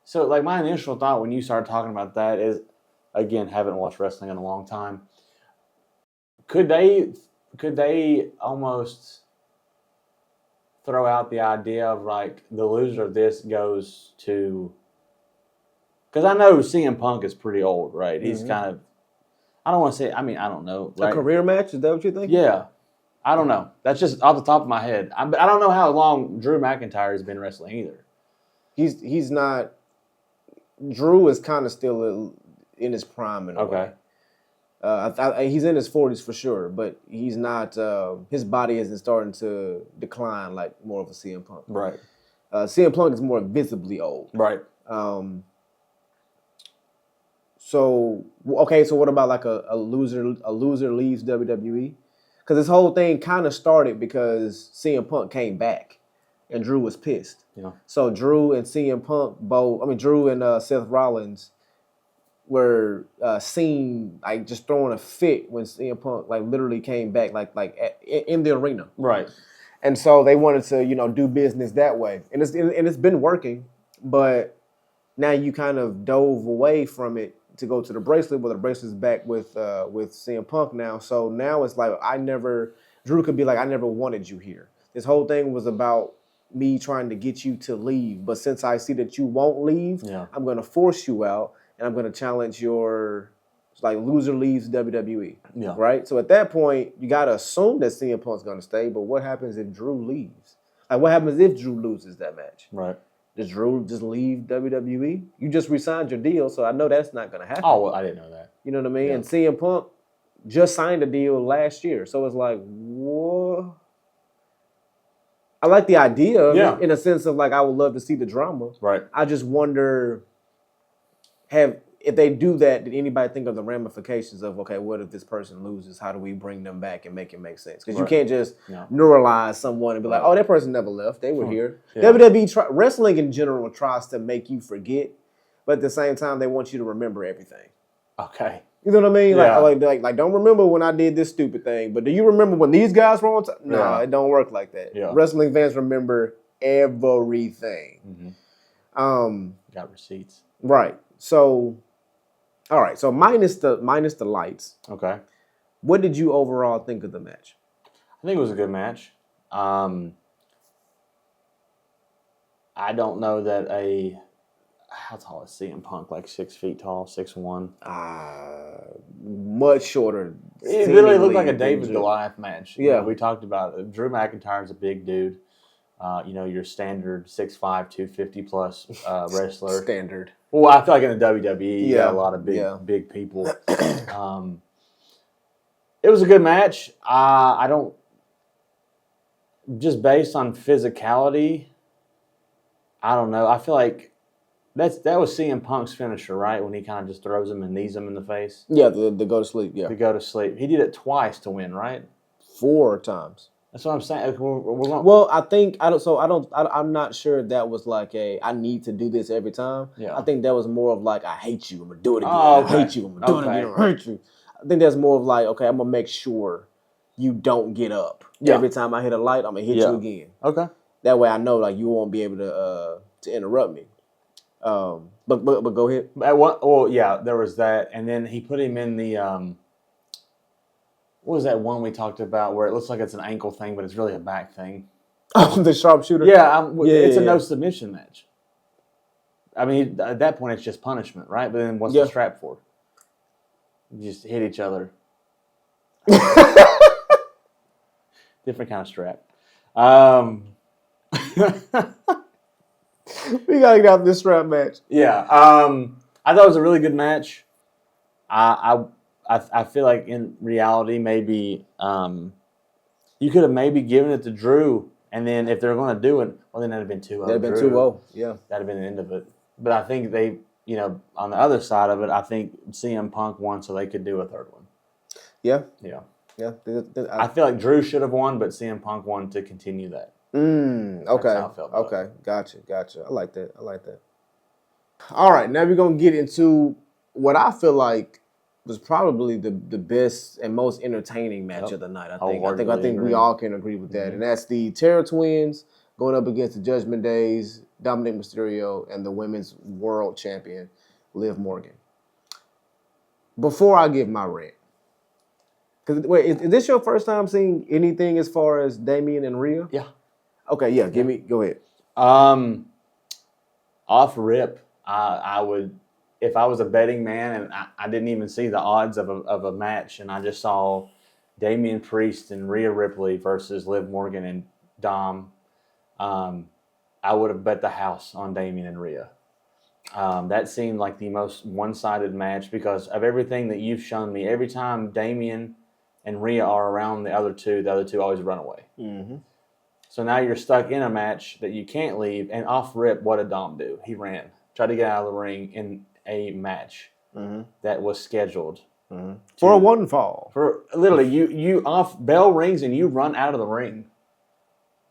So like my initial thought when you started talking about that is, again, haven't watched wrestling in a long time. Could they almost throw out the idea of like the loser of this goes to, because I know CM Punk is pretty old, right? He's kind of, I don't want to say, I mean, I don't know. Right? A career match? Is that what you think? Yeah. I don't know. That's just off the top of my head. I don't know how long Drew McIntyre has been wrestling either. He's not, Drew is kind of still in his prime in a way. He's in his 40s for sure, but he's not. His body isn't starting to decline like more of a CM Punk. Right. CM Punk is more visibly old. Right. So what about like a loser leaves WWE? Because this whole thing kind of started because CM Punk came back, and Drew was pissed. Yeah. So Drew and CM Punk Drew and Seth Rollins were seen like just throwing a fit when CM Punk like literally came back in the arena. Right. And so they wanted to do business that way, and it's been working, but now you kind of dove away from it to go to the bracelet, but the bracelet's back with CM Punk now. So now it's like Drew could be like, I never wanted you here. This whole thing was about me trying to get you to leave, but since I see that you won't leave, I'm going to force you out. And I'm going to challenge your, loser leaves WWE. Yeah. Right? So at that point, you got to assume that CM Punk's going to stay, but what happens if Drew leaves? Like, what happens if Drew loses that match? Right. Does Drew just leave WWE? You just re-signed your deal, so I know that's not going to happen. Oh, well, I didn't know that. You know what I mean? Yeah. And CM Punk just signed a deal last year. So it's like, what? I like the idea of it in a sense of, I would love to see the drama. Right. I just wonder... if they do that, did anybody think of the ramifications of, okay, what if this person loses? How do we bring them back and make it make sense? Because you can't just neuralize someone and be like, oh, that person never left. They were here. Yeah. WWE, wrestling in general tries to make you forget, but at the same time, they want you to remember everything. Okay. You know what I mean? Yeah. Like, don't remember when I did this stupid thing, but do you remember when these guys were on time? No, it don't work like that. Yeah. Wrestling fans remember everything. Mm-hmm. Got receipts. Right. So, all right. So minus the lights. Okay. What did you overall think of the match? I think it was a good match. I don't know that how tall is CM Punk? Like 6 feet tall, 6'1"? Much shorter. It really looked like a David Goliath match. Yeah. We talked about it. Drew McIntyre's a big dude. Your standard 6'5", 250 plus wrestler. Standard. Well, I feel like in the WWE, you got a lot of big people. It was a good match. I don't, just based on physicality, I don't know. I feel like that was CM Punk's finisher, right? When he kind of just throws him and knees him in the face. Yeah, the go to sleep. Yeah, the go to sleep. He did it twice to win, right? 4 times. That's what I'm saying. Well, I think I'm not sure that was like I need to do this every time. Yeah. I think that was more of like, I hate you, I'm gonna do it again. Oh, okay. I hate you, I'm gonna do it again. I hate you. I think that's more of like, okay, I'm gonna make sure you don't get up. Yeah. Every time I hit a light, I'm gonna hit you again. Okay. That way I know like you won't be able to interrupt me. But go ahead. There was that, and then he put him in the what was that one we talked about where it looks like it's an ankle thing, but it's really a back thing? Oh, the sharpshooter? Yeah, it's a no submission match. I mean, at that point, it's just punishment, right? But then what's the strap for? You just hit each other. Different kind of strap. We got to get out of this strap match. Yeah. I thought it was a really good match. I feel like in reality, maybe you could have maybe given it to Drew, and then if they're going to do it, well, then that'd have been 2-0. That'd have been 2-0, yeah. That'd have been the end of it. But I think they, on the other side of it, I think CM Punk won so they could do a third one. Yeah. Yeah. Yeah. I feel like Drew should have won, but CM Punk won to continue that. Okay. That's how I felt about it. Gotcha. I like that. All right, now we're going to get into what I feel like was probably the best and most entertaining match of the night. I think we all can agree with that. Mm-hmm. And that's the Terror Twins going up against the Judgment Days, Dominic Mysterio, and the Women's World Champion, Liv Morgan. Before I give my rant, because wait, is this your first time seeing anything as far as Damian and Rhea? Yeah. Okay, yeah. Go ahead. Off rip, I would. If I was a betting man and I didn't even see the odds of a match and I just saw Damian Priest and Rhea Ripley versus Liv Morgan and Dom, I would have bet the house on Damian and Rhea. That seemed like the most one-sided match because of everything that you've shown me. Every time Damian and Rhea are around the other two always run away. Mm-hmm. So now you're stuck in a match that you can't leave. And off rip, what did Dom do? He ran. Tried to get out of the ring in a match that was scheduled for a one fall. For literally, you off bell rings and you run out of the ring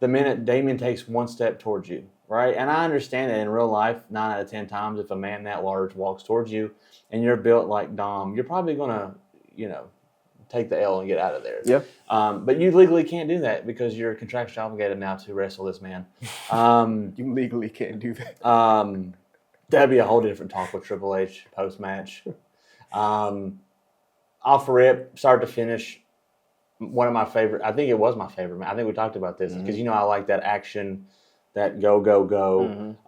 the minute Damian takes one step towards you, right? And I understand that in real life, 9 out of 10 times, if a man that large walks towards you and you're built like Dom, you're probably gonna, take the L and get out of there. Yeah. But you legally can't do that because you're contractually obligated now to wrestle this man. You legally can't do that. That'd be a whole different talk with Triple H post-match. Off rip, start to finish, one of my favorite. I think it was my favorite. I think we talked about this because I like that action, that go.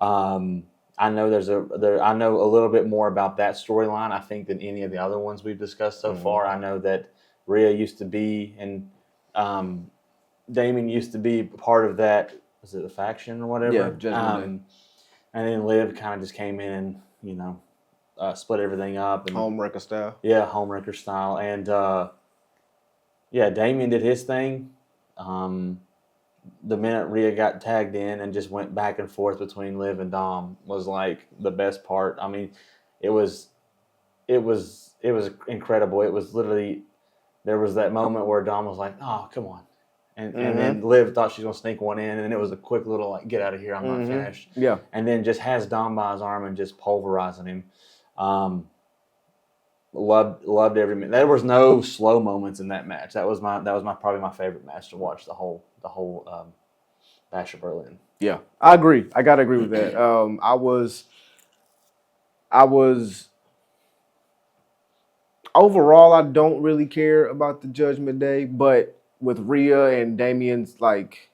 Mm-hmm. I know I know a little bit more about that storyline. I think than any of the other ones we've discussed so far. I know that Rhea used to be and Damian used to be part of that. Was it a faction or whatever? Yeah, and then Liv kind of just came in and, split everything up. And, Homewrecker style. Yeah, Homewrecker style. And, Damian did his thing. The minute Rhea got tagged in and just went back and forth between Liv and Dom was, like, the best part. I mean, it was it was incredible. It was literally, there was that moment where Dom was like, "Oh, come on," and then Liv thought she was gonna sneak one in, and it was a quick little like, "Get out of here, I'm not finished." Yeah, and then just has Dom by his arm and just pulverizing him. Loved every minute. There was no slow moments in that match. That was probably my favorite match to watch the whole Bash of Berlin. Yeah, I agree. I gotta agree with that. I was overall, I don't really care about the Judgment Day, but with Rhea and Damien's like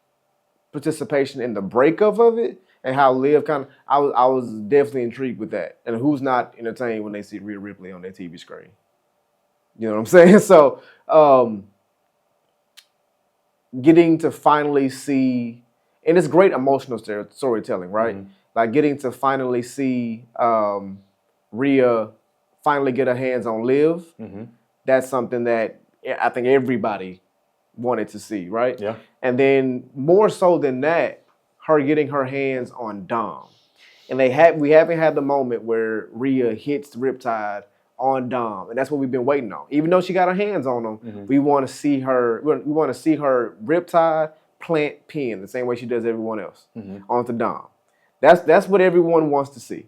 participation in the breakup of it and how Liv kind of, I was definitely intrigued with that. And who's not entertained when they see Rhea Ripley on their TV screen? You know what I'm saying? So, getting to finally see, and it's great emotional storytelling, right? Mm-hmm. Like getting to finally see Rhea finally get her hands on Liv. Mm-hmm. That's something that I think everybody wanted to see, right? Yeah. And then more so than that, her getting her hands on Dom. And we haven't had the moment where Rhea hits Riptide on Dom, and that's what we've been waiting on. Even though she got her hands on him, we want to see her. We want to see her Riptide plant pin the same way she does everyone else onto Dom. That's what everyone wants to see.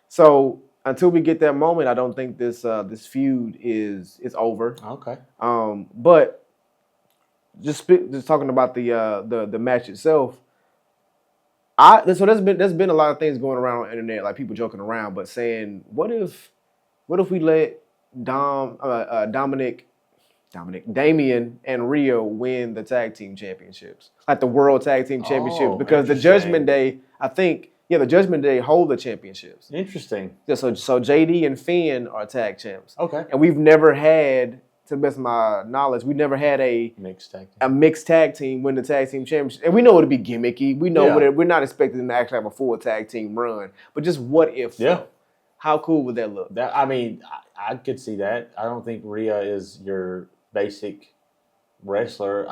So until we get that moment, I don't think this feud is over. Okay. But just talking about the match itself. So there's been a lot of things going around on the internet, like people joking around, but saying, what if we let Damien and Rhea win the tag team championships, like the World Tag Team Championships, because the Judgment Day, I think, the Judgment Day hold the championships. Interesting. Yeah, so JD and Finn are tag champs. Okay. And we've never had, to the best of my knowledge, we never had a mixed tag team win the tag team championship. And we know it'll be gimmicky. We know we're not expecting them to actually have a full tag team run. But just what if? Yeah. How cool would that look? I could see that. I don't think Rhea is your basic wrestler.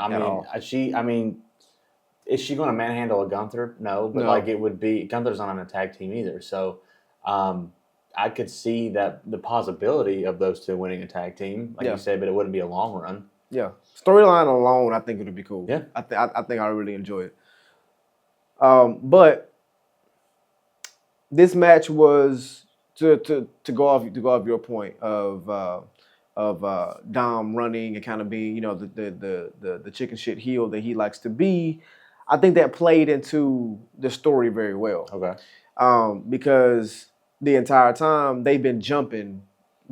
Is she going to manhandle a Gunther? No, but like it would be, Gunther's not on a tag team either. So I could see that the possibility of those two winning a tag team, like you said, but it wouldn't be a long run. Yeah. Storyline alone, I think it would be cool. Yeah. I think I really enjoy it. But this match was to go off your point of Dom running and kind of being, the chicken shit heel that he likes to be. I think that played into the story very well. Okay. Because the entire time they've been jumping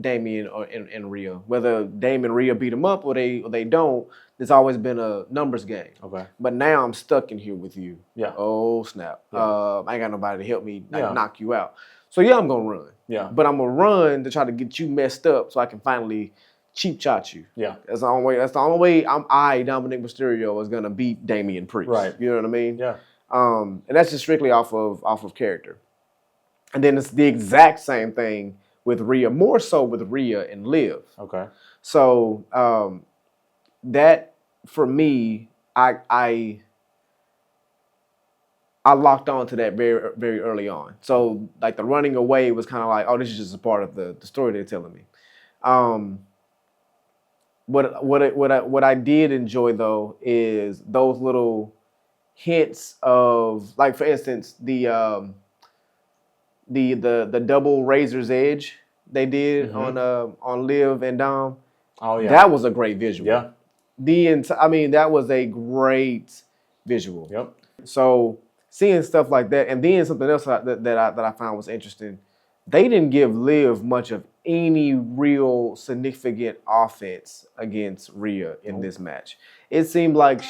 Damien and Rhea. Whether Dame and Rhea beat them up or they don't, there's always been a numbers game. Okay. But now I'm stuck in here with you. Yeah. Oh, snap. Yeah. I ain't got nobody to help me knock you out. So, I'm going to run. Yeah. But I'm going to run to try to get you messed up so I can finally cheap shot you. Yeah. That's the only way Dominic Mysterio, is going to beat Damian Priest. Right. You know what I mean? Yeah. And that's just strictly off of character. And then it's the exact same thing with Rhea, more so with Rhea and Liv. Okay. So that, for me, I locked on to that very, very early on. So like the running away was kind of like, oh, this is just a part of the story they're telling me. What I did enjoy though is those little hints of, like, for instance, the double Razor's Edge they did on Liv and Dom. Oh yeah, that was a great visual. Yeah, that was a great visual. Yep. So seeing stuff like that, and then something else that I found was interesting. They didn't give Liv much of any real significant offense against Rhea in this match. It seemed like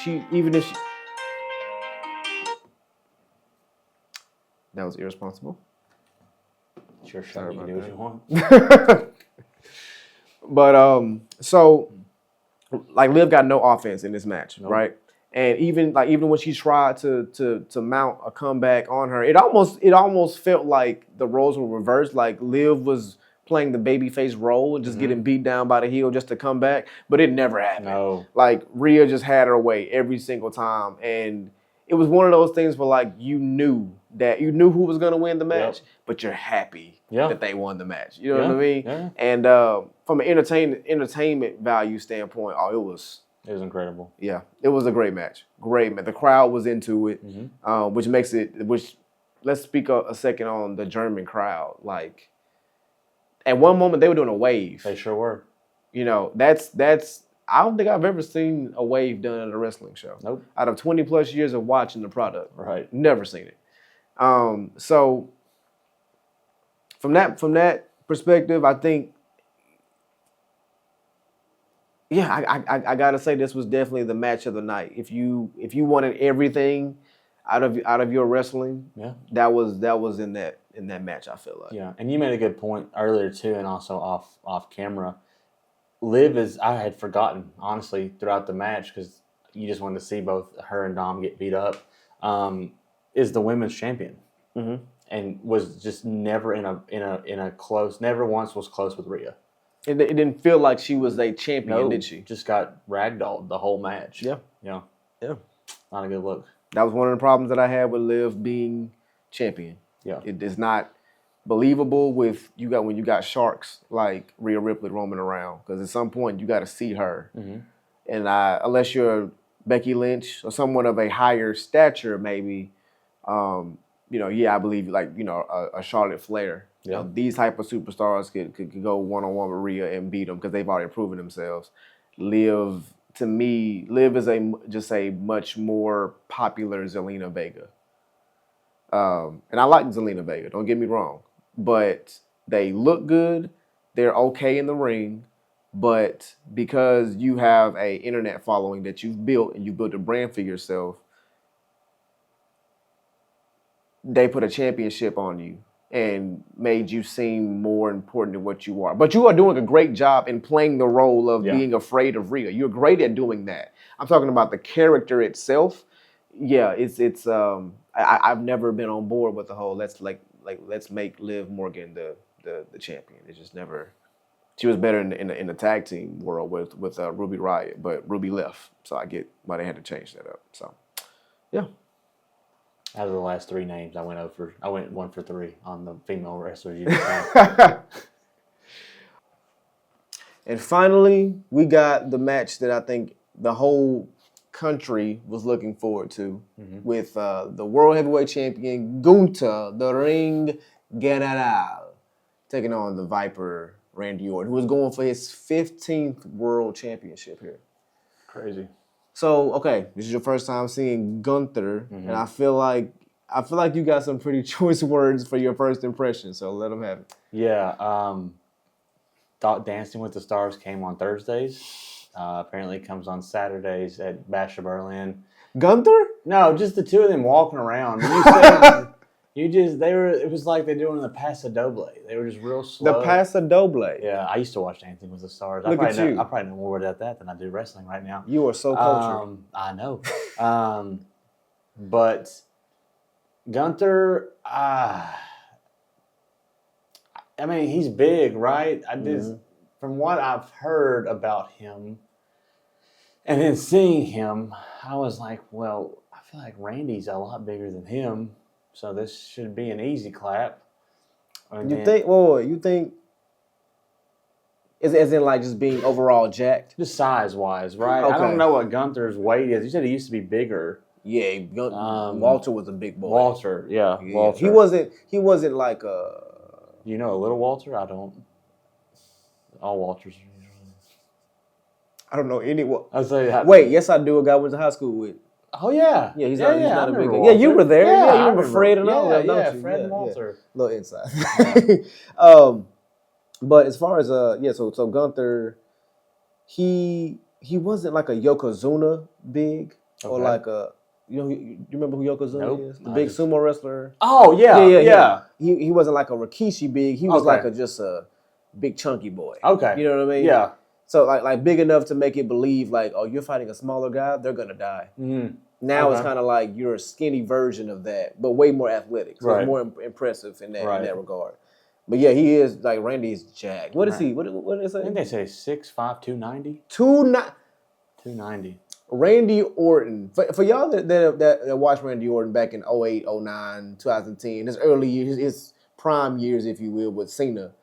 that was irresponsible. Sure, you can do what you want. But so like Liv got no offense in this match, right? And even when she tried to mount a comeback on her, it almost felt like the roles were reversed. Like Liv was playing the babyface role and just getting beat down by the heel just to come back, but it never happened. No. Like Rhea just had her way every single time, and it was one of those things where like you knew that you knew who was going to win the match, but you're happy that they won the match. You know what I mean? Yeah. And from an entertainment value standpoint, it was incredible. Yeah, it was a great match. Great match. The crowd was into it, which makes it. Let's speak a second on the German crowd. Like, at one moment they were doing a wave. They sure were. You know, that's. I don't think I've ever seen a wave done at a wrestling show. Nope. Out of 20 plus years of watching the product, right? Never seen it. So from that perspective, I think. Yeah, I gotta say this was definitely the match of the night. If you wanted everything out of your wrestling, that was in that match. I feel like. Yeah, and you made a good point earlier too, and also off camera. Liv I had forgotten honestly throughout the match because you just wanted to see both her and Dom get beat up. Is the women's champion, and was just never in a close. Never once was close with Rhea. It didn't feel like she was a champion, did she? Just got ragdolled the whole match. Yeah. Not a good look. That was one of the problems that I had with Liv being champion. Yeah, it is not believable when you got sharks like Rhea Ripley roaming around, because at some point you got to see her, and unless you're Becky Lynch or someone of a higher stature, maybe, I believe a Charlotte Flair. You know, these type of superstars could go one-on-one with Rhea and beat them because they've already proven themselves. Liv is just a much more popular Zelina Vega. And I like Zelina Vega, don't get me wrong. But they look good, they're okay in the ring, but because you have a internet following that you've built and you built a brand for yourself, they put a championship on you and made you seem more important than what you are. But you are doing a great job in playing the role of being afraid of Rhea. You're great at doing that. I'm talking about the character itself. Yeah, I've never been on board with the whole let's make Liv Morgan the champion. It's just never. She was better in the tag team world with Ruby Riott, but Ruby left, so I get why they had to change that up. So, yeah. Out of the last three names, I went 1 for 3 on the female wrestlers. And finally, we got the match that I think the whole country was looking forward to with the World Heavyweight Champion Gunther, the Ring General, taking on the Viper Randy Orton, who was going for his 15th World Championship here. Crazy. So, okay, this is your first time seeing Gunther, and I feel like you got some pretty choice words for your first impression, so let them have it. Yeah, Dancing with the Stars came on Thursdays. Apparently it comes on Saturdays at Bash of Berlin. Gunther? No, just the two of them walking around. It was like they're doing the Paso Doble. They were just real slow. The Paso Doble. Yeah, I used to watch Dancing with the Stars. Look at you. I probably know more about that than I do wrestling right now. You are so cultured. I know. But Gunther, he's big, right? From what I've heard about him, and then seeing him, I was like, well, I feel like Randy's a lot bigger than him, so this should be an easy clap. You think, as in like just being overall jacked? Just size-wise, right? Okay. I don't know what Gunther's weight is. You said he used to be bigger. Yeah, Walter was a big boy. Walter. Walter. He wasn't like a... You know a little Walter? I don't. All Walters. I don't know any. I'll say that. Wait, yes, I do. A guy I went to high school with. Oh yeah, he's not a big guy. Walter. Yeah, you were there. Yeah, you remember Fred and all that, yeah, don't you? Fred and Walter. Little inside. But as far as so Gunther, he wasn't like a Yokozuna big or like a. You remember who Yokozuna is? The big sumo wrestler. Oh yeah. He wasn't like a Rikishi big. He was like just a big chunky boy. Okay. You know what I mean? Yeah. So like big enough to make it believe like, oh, you're fighting a smaller guy, they're gonna die. Mm-hmm. Now it's kind of like you're a skinny version of that, but way more athletic. So it's more impressive in that regard. But yeah, he is like Randy's jacked. What is he? What is it? I think they say 6'5", 290. 290. Randy Orton, for y'all that watched Randy Orton back in 08, 09, 2010, his early years, his prime years, if you will, with Cena,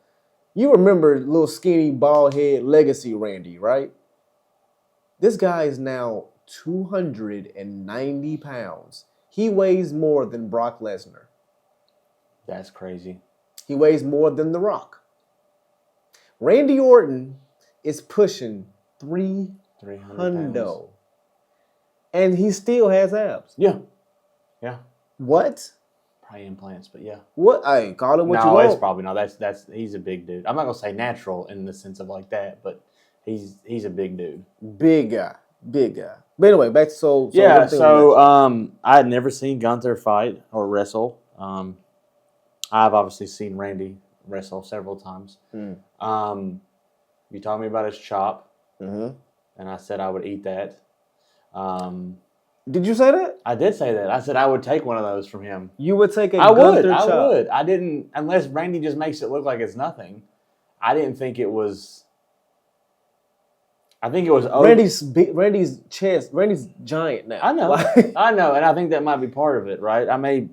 you remember little skinny, bald head, legacy Randy, right? This guy is now 290 pounds. He weighs more than Brock Lesnar. That's crazy. He weighs more than The Rock. Randy Orton is pushing 300 pounds. And he still has abs. Yeah. What? Probably implants, but yeah. What? Hey, call it what you No, want. it's probably not. That's he's a big dude. I'm not gonna say natural in the sense of like that, but he's a big dude. Big guy. But anyway, back to so I had never seen Gunther fight or wrestle. I've obviously seen Randy wrestle several times. You told me about his chop, and I said I would eat that. Did you say that? I did say that. I said I would take one of those from him. You would take Gunther chop? I would. I didn't, unless Randy just makes it look like it's nothing. I didn't think it was. I think it was Randy's chest. Randy's giant now. I know, I know, and I think that might be part of it, right? I may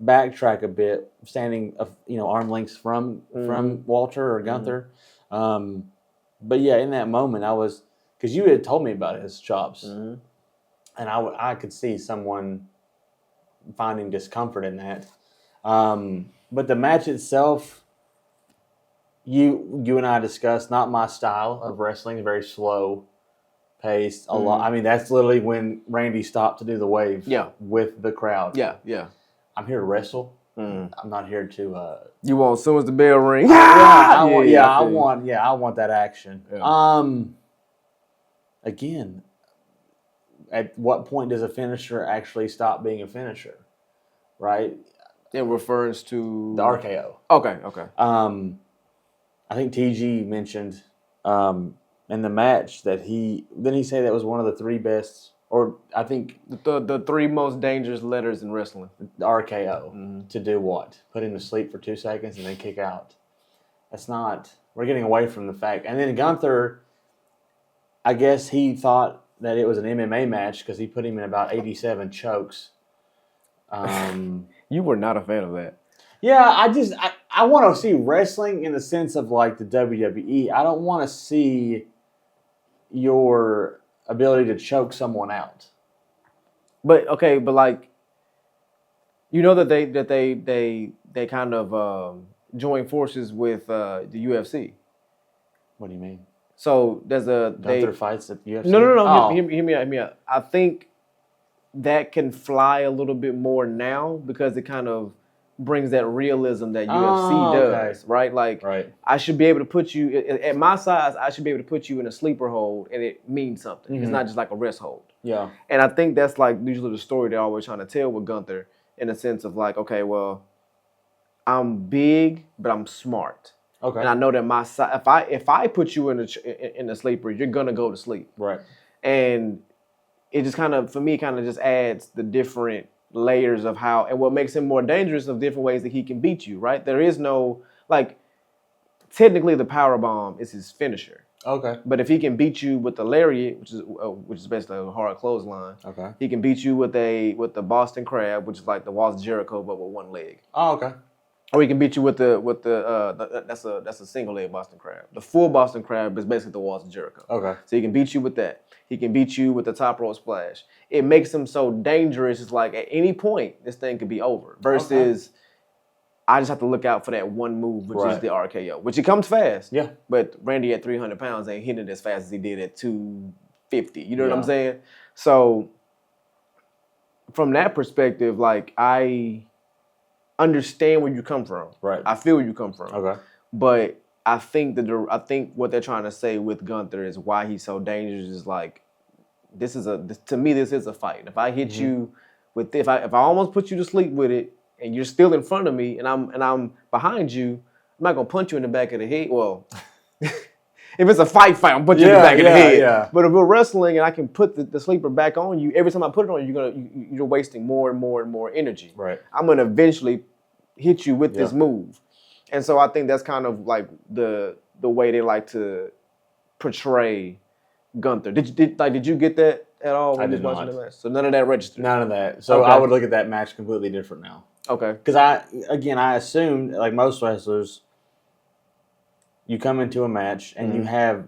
backtrack a bit, standing, arm lengths from Walter or Gunther, but yeah, in that moment, I was because you had told me about his chops, and I could see someone finding discomfort in that, but the match itself. You and I discussed not my style of wrestling, very slow paced. A lot. I mean, that's literally when Randy stopped to do the wave. With the crowd. Yeah. I'm here to wrestle. I'm not here to. You want as soon as the bell rings. I want that action. Yeah. Again, at what point does a finisher actually stop being a finisher? Right. It refers to the RKO. Okay. I think TG mentioned in the match that he say that was one of the three best, or I think the three most dangerous letters in wrestling. The RKO to do what? Put him to sleep for 2 seconds and then kick out. That's not. We're getting away from the fact. And then Gunther, I guess he thought that it was an MMA match because he put him in about 87 chokes. You were not a fan of that. Yeah, I want to see wrestling in the sense of like the WWE. I don't want to see your ability to choke someone out. But like, that they kind of join forces with the UFC. What do you mean? So there's Gunther fights at the UFC. No. Oh. Hear me out. I think that can fly a little bit more now because it kind of brings that realism that UFC does, right? Like, I should be able to put you at my size. I should be able to put you in a sleeper hold, and it means something. It's not just like a rest hold. Yeah. And I think that's like usually the story they're always trying to tell with Gunther, in a sense of like, okay, well, I'm big, but I'm smart. Okay. And I know that my size. If I put you in a sleeper, you're gonna go to sleep. Right. And it just kind of, for me, just adds the different layers of how, and what makes him more dangerous of different ways that he can beat you, right? There is no, like, technically the power bomb is his finisher. Okay. But if he can beat you with the lariat, which is basically a hard clothesline, he can beat you with the Boston Crab, which is like the Walls of Jericho but with one leg. Oh, okay. Or he can beat you with that's a single leg Boston Crab. The full Boston Crab is basically the Walls of Jericho. Okay. So he can beat you with that. He can beat you with the top rope splash. It makes him so dangerous. It's like at any point this thing could be over. Versus, I just have to look out for that one move, which is the RKO, which it comes fast. Yeah. But Randy at 300 pounds ain't hitting it as fast as he did at 250. You know what I'm saying? So from that perspective, like, I understand where you come from. Right. I feel where you come from. Okay. But I think what they're trying to say with Gunther is why he's so dangerous is like, to me this is a fight. If I hit you with if I almost put you to sleep with it and you're still in front of me and I'm behind you, I'm not gonna punch you in the back of the head. Well, if it's a fight, I'm put you in the back of the head. Yeah. But if we're wrestling and I can put the sleeper back on you, every time I put it on you, you're wasting more and more and more energy. Right. I'm gonna eventually hit you with this move. And so I think that's kind of like the way they like to portray Gunther. Did you get that at all when I you was did watching not. the match? So none of that registered. None of that. So Okay. I would look at that match completely different now. Okay. Because I assumed, like most wrestlers, you come into a match and you have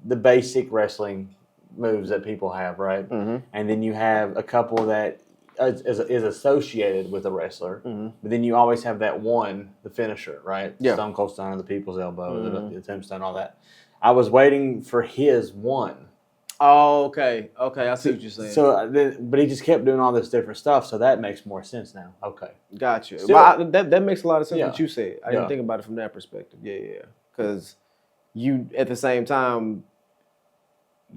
the basic wrestling moves that people have, right? Mm-hmm. And then you have a couple that is associated with a wrestler, but then you always have that one, the finisher, right? Yeah. Stone Cold Stunner, the People's Elbow, the Tombstone, all that. I was waiting for his one. Oh, okay. Okay, I see what you're saying. So, but he just kept doing all this different stuff, so that makes more sense now. Okay. Gotcha. Still, that makes a lot of sense what Yeah. you said. I didn't think about it from that perspective. Yeah. Because you, at the same time,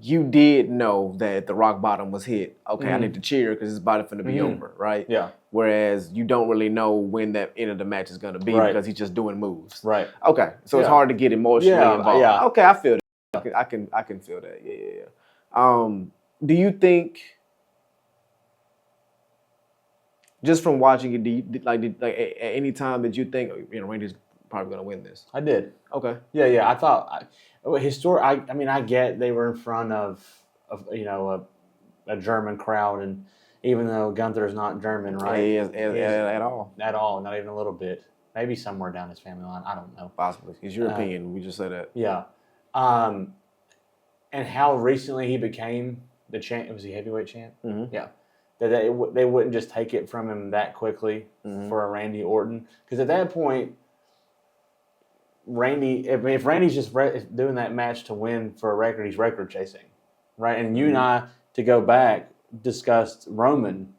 you did know that the rock bottom was hit. Okay, I need to cheer because it's about to be over, right? Yeah. Whereas you don't really know when that end of the match is going to be because he's just doing moves. Right. Okay, so it's hard to get emotionally involved. Yeah. Okay, I feel that. I can feel that. Yeah. Do you think, just from watching it, at any time that you think, Randy's probably going to win this? I did. Okay. Yeah. I thought I mean, I get they were in front of a German crowd, and even though Gunther's not German, right? At all. At all, not even a little bit. Maybe somewhere down his family line. I don't know. Possibly. He's European. We just said that. Yeah. And how recently he became the champ. Was he heavyweight champ? Mm-hmm. Yeah. That they wouldn't just take it from him that quickly for a Randy Orton. Because at that point, Randy, if Randy's just doing that match to win for a record, he's record chasing, right? And you and I, to go back, discussed Roman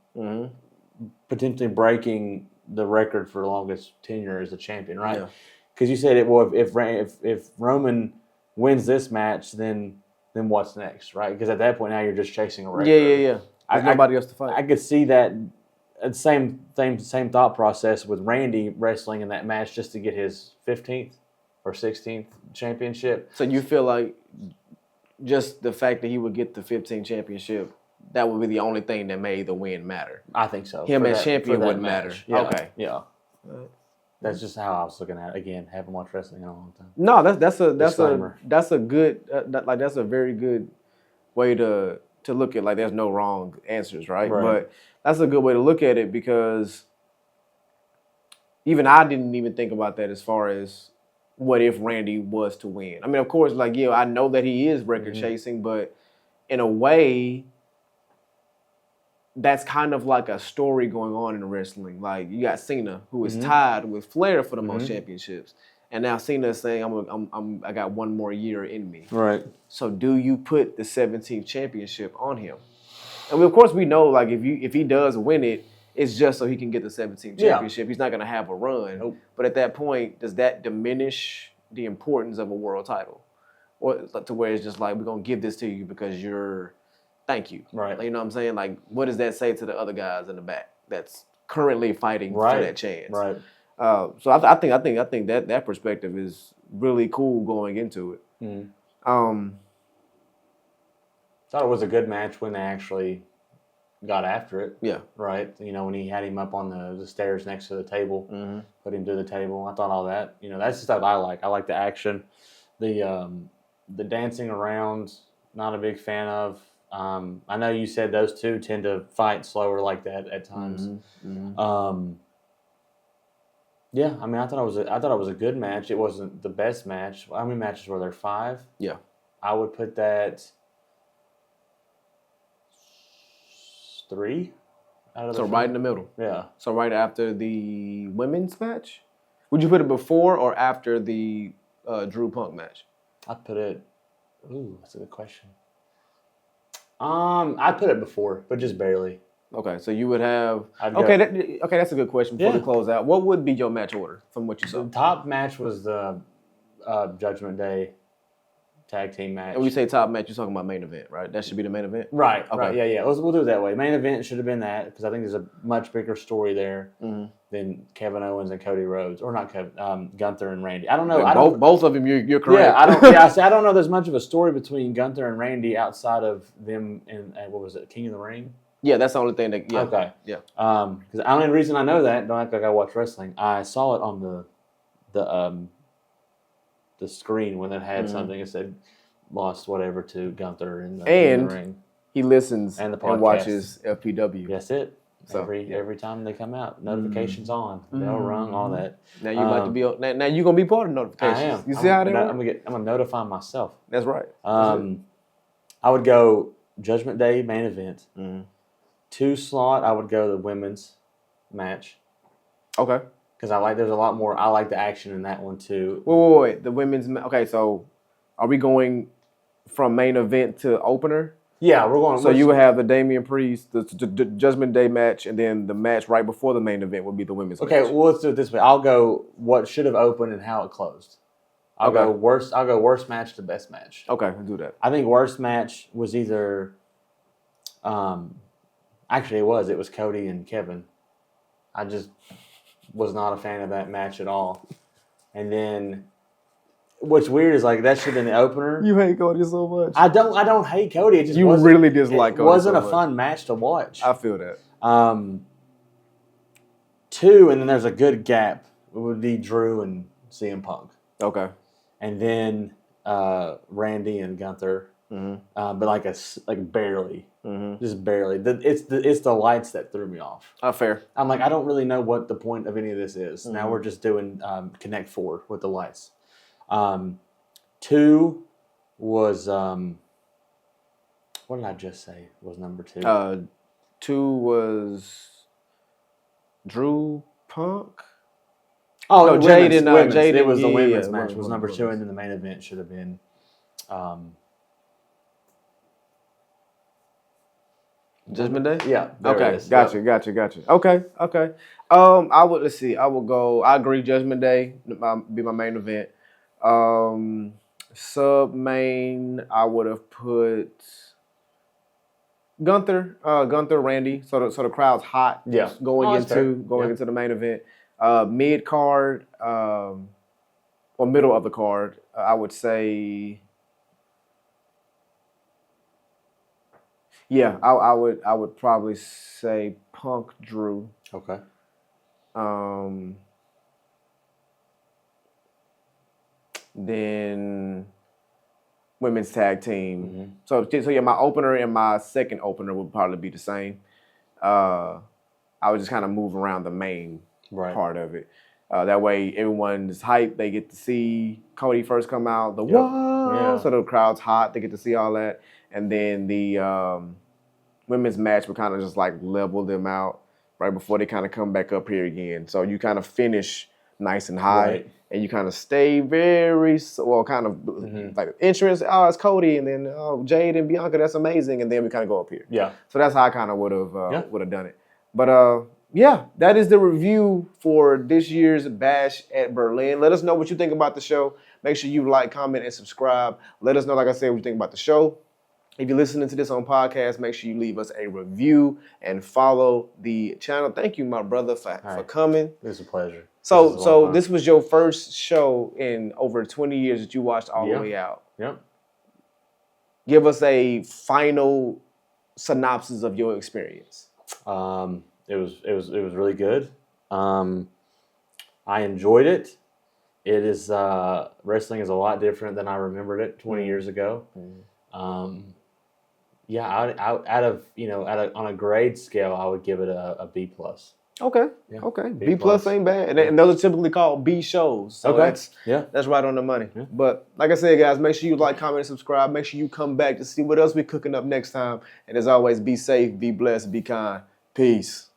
potentially breaking the record for longest tenure as a champion, right? Because you said if Roman wins this match, then what's next, right? Because at that point now you're just chasing a record. Yeah. There's nobody else to fight. I could see that same thought process with Randy wrestling in that match just to get his 15th or 16th championship. So you feel like just the fact that he would get the 15th championship, that would be the only thing that made the win matter? I think so. Him as champion wouldn't matter. Yeah. Okay. Yeah. That's just how I was looking at it. Again, haven't watched wrestling in a long time. No, that's a good that's a very good way to look at, like, there's no wrong answers, right? But that's a good way to look at it, because even I didn't even think about that as far as what if Randy was to win. I mean, of course, like, I know that he is record chasing, but in a way, that's kind of like a story going on in wrestling. Like, you got Cena, who is tied with Flair for the most championships, and now Cena is saying, I got one more year in me. Right. So do you put the 17th championship on him? And of course we know, like, if he does win it, it's just so he can get the 17th championship. He's not going to have a run. Nope. But at that point, does that diminish the importance of a world title? Or to where it's just like, we're going to give this to you because thank you. Right. Like, you know what I'm saying? Like, what does that say to the other guys in the back that's currently fighting for that chance? Right. So I think that perspective is really cool going into it. Thought it was a good match when they actually got after it. Yeah. Right. When he had him up on the stairs next to the table, put him to the table. I thought all that. That's the stuff I like. I like the action, the dancing around. Not a big fan of. I know you said those two tend to fight slower like that at times. Yeah, I mean, I thought it was a good match. It wasn't the best match. How many matches were there? 5? Yeah. I would put that 3 out of the 5. Right in the middle. Yeah. So right after the women's match? Would you put it before or after the Drew Punk match? I'd put it. Ooh, that's a good question. I'd put it before, but just barely. Okay, so you would have. That's a good question. Before we close out, what would be your match order from what you saw? The top match was the Judgment Day tag team match. And when you say top match, you're talking about main event, right? That should be the main event? Right. Okay. Right. Yeah. We'll do it that way. Main event should have been that, because I think there's a much bigger story there than Kevin Owens and Cody Rhodes, or not Kevin, Gunther and Randy. I don't know. Both of them, you're correct. Yeah, I don't know. There's much of a story between Gunther and Randy outside of them and what was it, King of the Ring? Yeah, that's the only thing that. Yeah. Okay. Yeah. Because the only reason I know that, don't act like I watch wrestling. I saw it on the screen when it had something. It said lost whatever to Gunther in the ring. He listens and and watches FPW. That's it. So, every time they come out, notifications on, bell rung, all that. Now you about to be now you're gonna be part of notifications. I am. You see how they work? I'm gonna notify myself. That's right. I would go Judgment Day main event. 2 slot. I would go the women's match. Okay. Because there's a lot more. I like the action in that one too. Wait. The women's. Okay, so are we going from main event to opener? Yeah, we're going. So you would have the Damian Priest, the Judgment Day match, and then the match right before the main event would be the women's match. Okay, well, let's do it this way. I'll go what should have opened and how it closed. I'll go worst match to best match. Okay, we'll do that. I think worst match was either, actually it was Cody and Kevin. I just was not a fan of that match at all. And then, what's weird is that should have been the opener. You hate Cody so much. I don't hate Cody. It just you really dislike Cody. It wasn't a fun match to watch. I feel that. 2, and then there's a good gap. It would be Drew and CM Punk. Okay. And then Randy and Gunther, but barely, just barely. It's the lights that threw me off. Fair. I'm I don't really know what the point of any of this is. Now we're just doing Connect 4 with the lights. 2 was what did I just say was number 2? 2 was Drew Punk. Oh, no, Jade and Jade. It was the women's match. Was number 2, and then the main event should have been. Judgment Day. Yeah. Okay. Gotcha. Okay. I would. Let's see. I will go. I agree. Judgment Day be my main event. Sub main. I would have put Gunther, Randy. So the crowd's hot. Yeah. Going into the main event. Mid card, or middle of the card, I would say. Yeah, I would probably say Punk Drew. Okay. Then women's tag team. So yeah, my opener and my second opener would probably be the same. I would just kind of move around the main part of it. That way everyone's hyped. They get to see Cody first come out. So the crowd's hot. They get to see all that. And then the women's match would kind of just level them out right before they kind of come back up here again. So you kind of finish nice and high. And you kind of stay very, like entrance, it's Cody. And then, Jade and Bianca, that's amazing. And then we kind of go up here. Yeah. So that's how I kind of would have done it. But, yeah, that is the review for this year's Bash at Berlin. Let us know what you think about the show. Make sure you like, comment, and subscribe. Let us know, like I said, what you think about the show. If you're listening to this on podcast, make sure you leave us a review and follow the channel. Thank you, my brother, for coming. It was a pleasure. So this was your first show in over 20 years that you watched all the way out. Yep. Give us a final synopsis of your experience. It was really good. I enjoyed it. It is wrestling is a lot different than I remembered it 20 years ago. On a grade scale, I would give it a B+. Okay. Yeah. Okay. B+ ain't bad, and those are typically called B shows. So that's right on the money. Yeah. But like I said, guys, make sure you like, comment, and subscribe. Make sure you come back to see what else we're cooking up next time. And as always, be safe, be blessed, be kind. Peace.